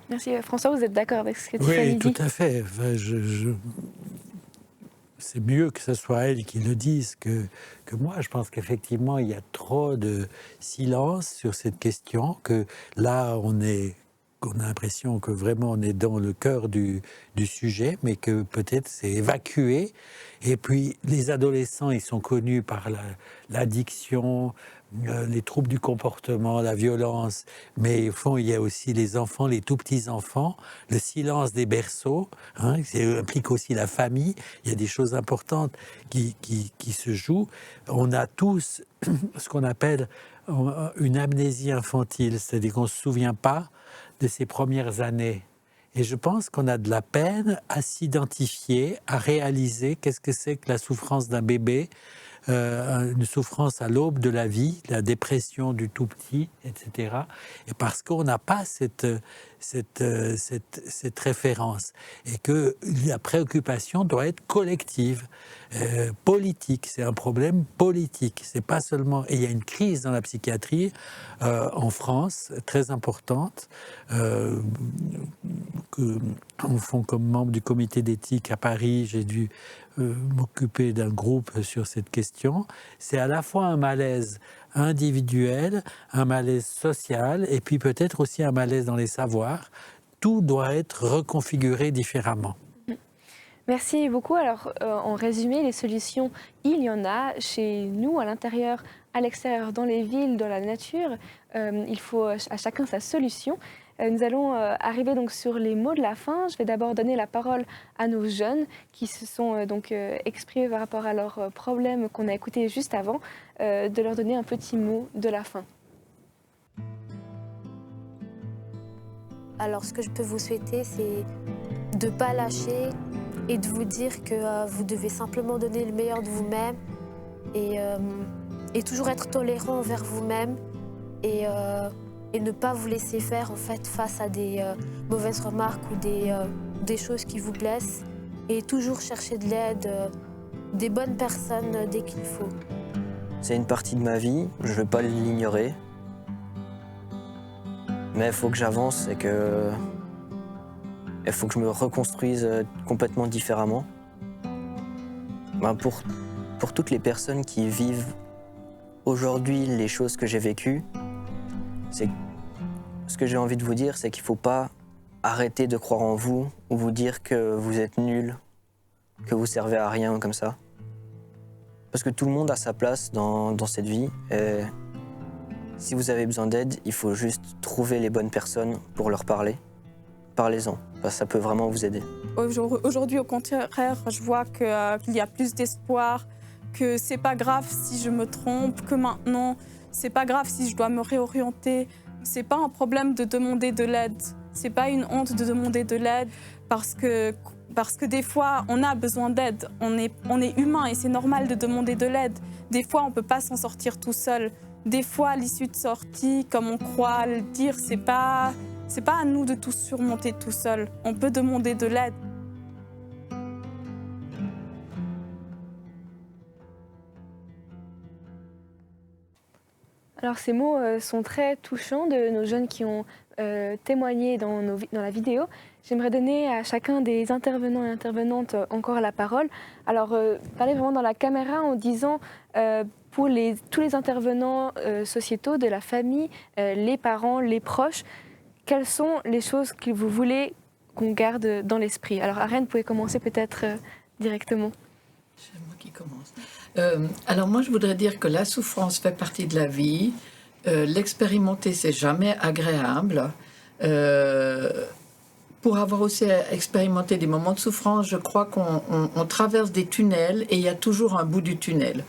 Merci. François, vous êtes d'accord avec ce que Tiffany dit? Oui, tout à fait. Enfin, c'est mieux que ce soit elle qui le dise que moi. Je pense qu'effectivement, il y a trop de silence sur cette question, que là, on a l'impression que vraiment on est dans le cœur du sujet, mais que peut-être c'est évacué. Et puis, les adolescents, ils sont connus par l'addiction, les troubles du comportement, la violence, mais au fond, il y a aussi les enfants, les tout petits enfants, le silence des berceaux, ça implique aussi la famille. Il y a des choses importantes qui se jouent. On a tous ce qu'on appelle une amnésie infantile, c'est-à-dire qu'on ne se souvient pas de ses premières années. Et je pense qu'on a de la peine à s'identifier, à réaliser qu'est-ce que c'est que la souffrance d'un bébé, une souffrance à l'aube de la vie, la dépression du tout petit, etc. Et parce qu'on n'a pas cette référence. Et que la préoccupation doit être collective, politique. C'est un problème politique. C'est pas seulement... Et il y a une crise dans la psychiatrie en France, très importante, en fond, comme membre du comité d'éthique à Paris, j'ai dû m'occuper d'un groupe sur cette question. C'est à la fois un malaise individuel, un malaise social, et puis peut-être aussi un malaise dans les savoirs. Tout doit être reconfiguré différemment. Merci beaucoup. Alors, en résumé, les solutions, il y en a chez nous, à l'intérieur, à l'extérieur, dans les villes, dans la nature. Il faut à chacun sa solution. Nous allons arriver donc sur les mots de la fin. Je vais d'abord donner la parole à nos jeunes qui se sont donc exprimés par rapport à leurs problèmes qu'on a écoutés juste avant, de leur donner un petit mot de la fin. Alors, ce que je peux vous souhaiter, c'est de ne pas lâcher et de vous dire que vous devez simplement donner le meilleur de vous-même et toujours être tolérant envers vous-même et ne pas vous laisser faire en fait face à des mauvaises remarques ou des choses qui vous blessent, et toujours chercher de l'aide des bonnes personnes dès qu'il faut. C'est une partie de ma vie, je ne veux pas l'ignorer. Mais il faut que j'avance et que... Il faut que je me reconstruise complètement différemment. Ben pour toutes les personnes qui vivent aujourd'hui les choses que j'ai vécues, ce que j'ai envie de vous dire, c'est qu'il ne faut pas arrêter de croire en vous ou vous dire que vous êtes nul, que vous servez à rien comme ça. Parce que tout le monde a sa place dans cette vie. Et si vous avez besoin d'aide, il faut juste trouver les bonnes personnes pour leur parler. Parlez-en, parce que ça peut vraiment vous aider. Aujourd'hui, au contraire, je vois qu'il y a plus d'espoir, que c'est pas grave si je me trompe, que maintenant, c'est pas grave si je dois me réorienter. C'est pas un problème de demander de l'aide. C'est pas une honte de demander de l'aide parce que des fois, on a besoin d'aide. On est humain et c'est normal de demander de l'aide. Des fois, on peut pas s'en sortir tout seul. Des fois, l'issue de sortie, comme on croit le dire, c'est pas à nous de tout surmonter tout seul. On peut demander de l'aide. Alors ces mots sont très touchants de nos jeunes qui ont témoigné dans la vidéo. J'aimerais donner à chacun des intervenants et intervenantes encore la parole. Alors parler vraiment dans la caméra en disant pour tous les intervenants sociétaux, de la famille, les parents, les proches, quelles sont les choses que vous voulez qu'on garde dans l'esprit? Alors Ariane, vous pouvez commencer peut-être directement. C'est moi qui commence. Alors moi, je voudrais dire que la souffrance fait partie de la vie. L'expérimenter, c'est jamais agréable. Pour avoir aussi expérimenté des moments de souffrance, je crois qu'on traverse des tunnels et il y a toujours un bout du tunnel.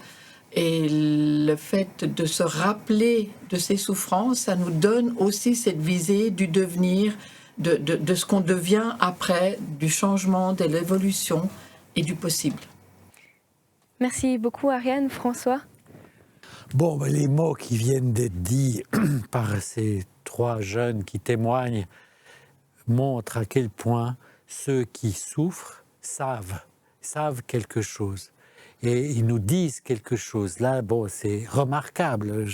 Et le fait de se rappeler de ces souffrances, ça nous donne aussi cette visée du devenir, de ce qu'on devient après, du changement, de l'évolution et du possible. Merci beaucoup Ariane. François? Bon, ben, les mots qui viennent d'être dits par ces trois jeunes qui témoignent montrent à quel point ceux qui souffrent savent quelque chose. Et ils nous disent quelque chose. Là, bon, c'est remarquable.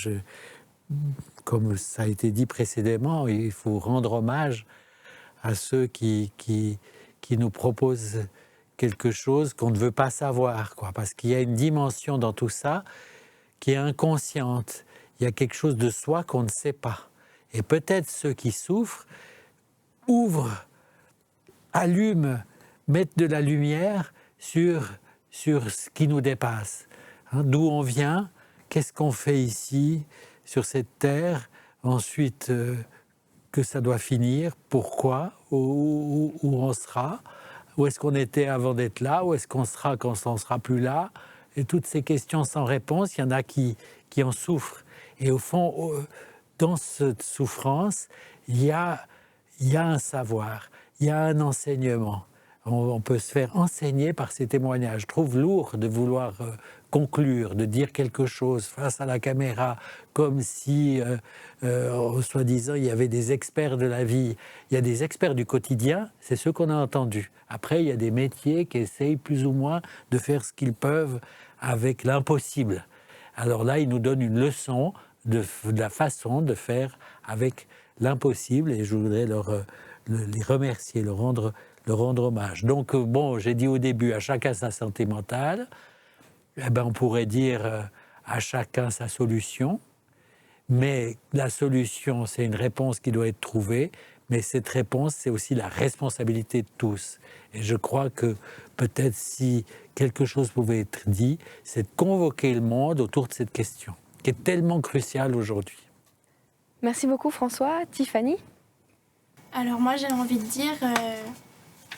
Comme ça a été dit précédemment, il faut rendre hommage à ceux qui nous proposent quelque chose qu'on ne veut pas savoir, quoi, parce qu'il y a une dimension dans tout ça qui est inconsciente. Il y a quelque chose de soi qu'on ne sait pas. Et peut-être ceux qui souffrent ouvrent, allument, mettent de la lumière sur ce qui nous dépasse. Hein, d'où on vient, qu'est-ce qu'on fait ici, sur cette terre, ensuite que ça doit finir, pourquoi, où on sera, où est-ce qu'on était avant d'être là, où est-ce qu'on sera quand on ne sera plus là. Et toutes ces questions sans réponse, il y en a qui en souffrent. Et au fond, dans cette souffrance, il y a un savoir, il y a un enseignement. On peut se faire enseigner par ces témoignages. Je trouve lourd de vouloir conclure, de dire quelque chose face à la caméra, comme si, soi-disant, il y avait des experts de la vie. Il y a des experts du quotidien, c'est ceux qu'on a entendus. Après, il y a des métiers qui essayent plus ou moins de faire ce qu'ils peuvent avec l'impossible. Alors là, ils nous donnent une leçon de la façon de faire avec l'impossible, et je voudrais les remercier, leur rendre hommage. Donc, bon, j'ai dit au début, à chacun sa santé mentale. Eh ben, on pourrait dire à chacun sa solution. Mais la solution, c'est une réponse qui doit être trouvée. Mais cette réponse, c'est aussi la responsabilité de tous. Et je crois que peut-être si quelque chose pouvait être dit, c'est de convoquer le monde autour de cette question, qui est tellement cruciale aujourd'hui. Merci beaucoup François. Tiffany? Alors moi j'ai envie de dire,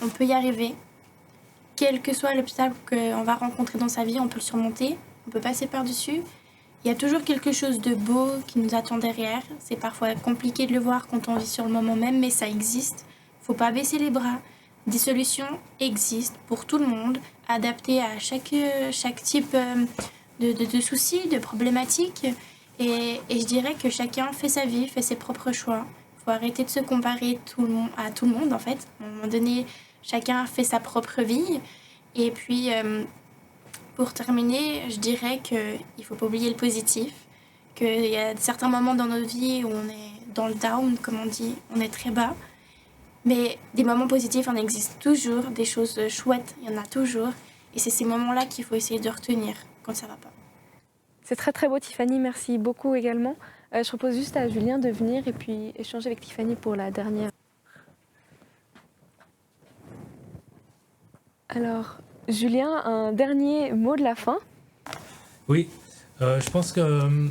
on peut y arriver. Quel que soit l'obstacle qu'on va rencontrer dans sa vie, on peut le surmonter, on peut passer par-dessus. Il y a toujours quelque chose de beau qui nous attend derrière. C'est parfois compliqué de le voir quand on vit sur le moment même, mais ça existe. Il ne faut pas baisser les bras. Des solutions existent pour tout le monde, adaptées à chaque type de soucis, de problématiques. Et je dirais que chacun fait sa vie, fait ses propres choix. Il faut arrêter de se comparer à tout le monde, en fait. À un moment donné, chacun fait sa propre vie. Et puis, Pour terminer, je dirais qu'il ne faut pas oublier le positif, qu'il y a certains moments dans notre vie où on est dans le down, comme on dit, on est très bas. Mais des moments positifs, il en existe toujours, des choses chouettes, il y en a toujours. Et c'est ces moments-là qu'il faut essayer de retenir quand ça ne va pas. C'est très très beau Tiffany, merci beaucoup également. Je propose juste à Julien de venir et puis échanger avec Tiffany pour la dernière. Alors, Julien, un dernier mot de la fin. Oui, je pense que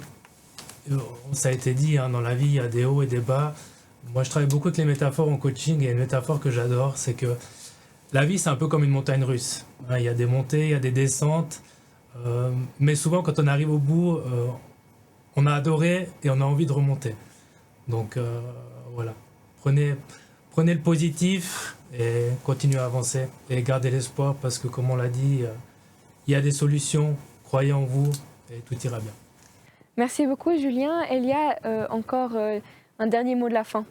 ça a été dit, hein, dans la vie, il y a des hauts et des bas. Moi, je travaille beaucoup avec les métaphores en coaching et une métaphore que j'adore, c'est que la vie, c'est un peu comme une montagne russe. Hein, il y a des montées, il y a des descentes, mais souvent, quand on arrive au bout, on a adoré et on a envie de remonter. Donc, voilà, prenez le positif et continuez à avancer et gardez l'espoir parce que, comme on l'a dit, il y a des solutions, croyez en vous et tout ira bien. Merci beaucoup Julien. Elia, encore un dernier mot de la fin.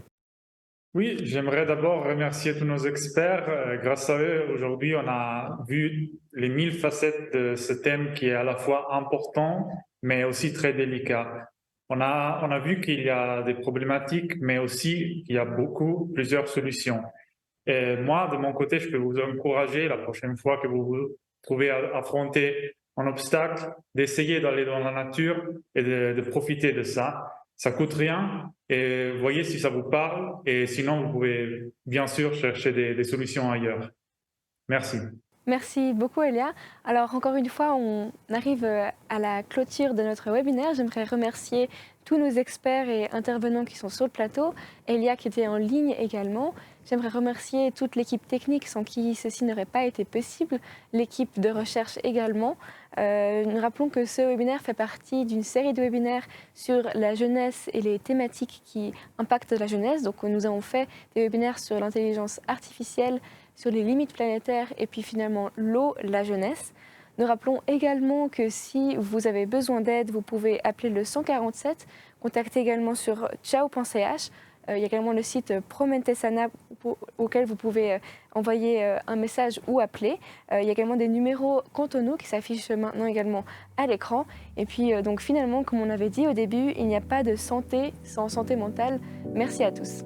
Oui, j'aimerais d'abord remercier tous nos experts. Grâce à eux, aujourd'hui, on a vu les 1000 facettes de ce thème qui est à la fois important, mais aussi très délicat. On a vu qu'il y a des problématiques, mais aussi qu'il y a plusieurs solutions. Et moi, de mon côté, je peux vous encourager la prochaine fois que vous vous trouvez à affronter un obstacle, d'essayer d'aller dans la nature et de profiter de ça. Ça coûte rien et voyez si ça vous parle. Et sinon, vous pouvez bien sûr chercher des solutions ailleurs. Merci. Merci beaucoup Elia. Alors encore une fois, on arrive à la clôture de notre webinaire. J'aimerais remercier tous nos experts et intervenants qui sont sur le plateau, Elia qui était en ligne également. J'aimerais remercier toute l'équipe technique sans qui ceci n'aurait pas été possible, l'équipe de recherche également. Nous rappelons que ce webinaire fait partie d'une série de webinaires sur la jeunesse et les thématiques qui impactent la jeunesse. Donc nous avons fait des webinaires sur l'intelligence artificielle, sur les limites planétaires et puis finalement l'eau, la jeunesse. Nous rappelons également que si vous avez besoin d'aide, vous pouvez appeler le 147, contacter également sur ciao.ch. Il y a également le site Promentesana auquel vous pouvez envoyer un message ou appeler. Il y a également des numéros cantonaux qui s'affichent maintenant également à l'écran. Et puis donc finalement, comme on avait dit au début, il n'y a pas de santé sans santé mentale. Merci à tous.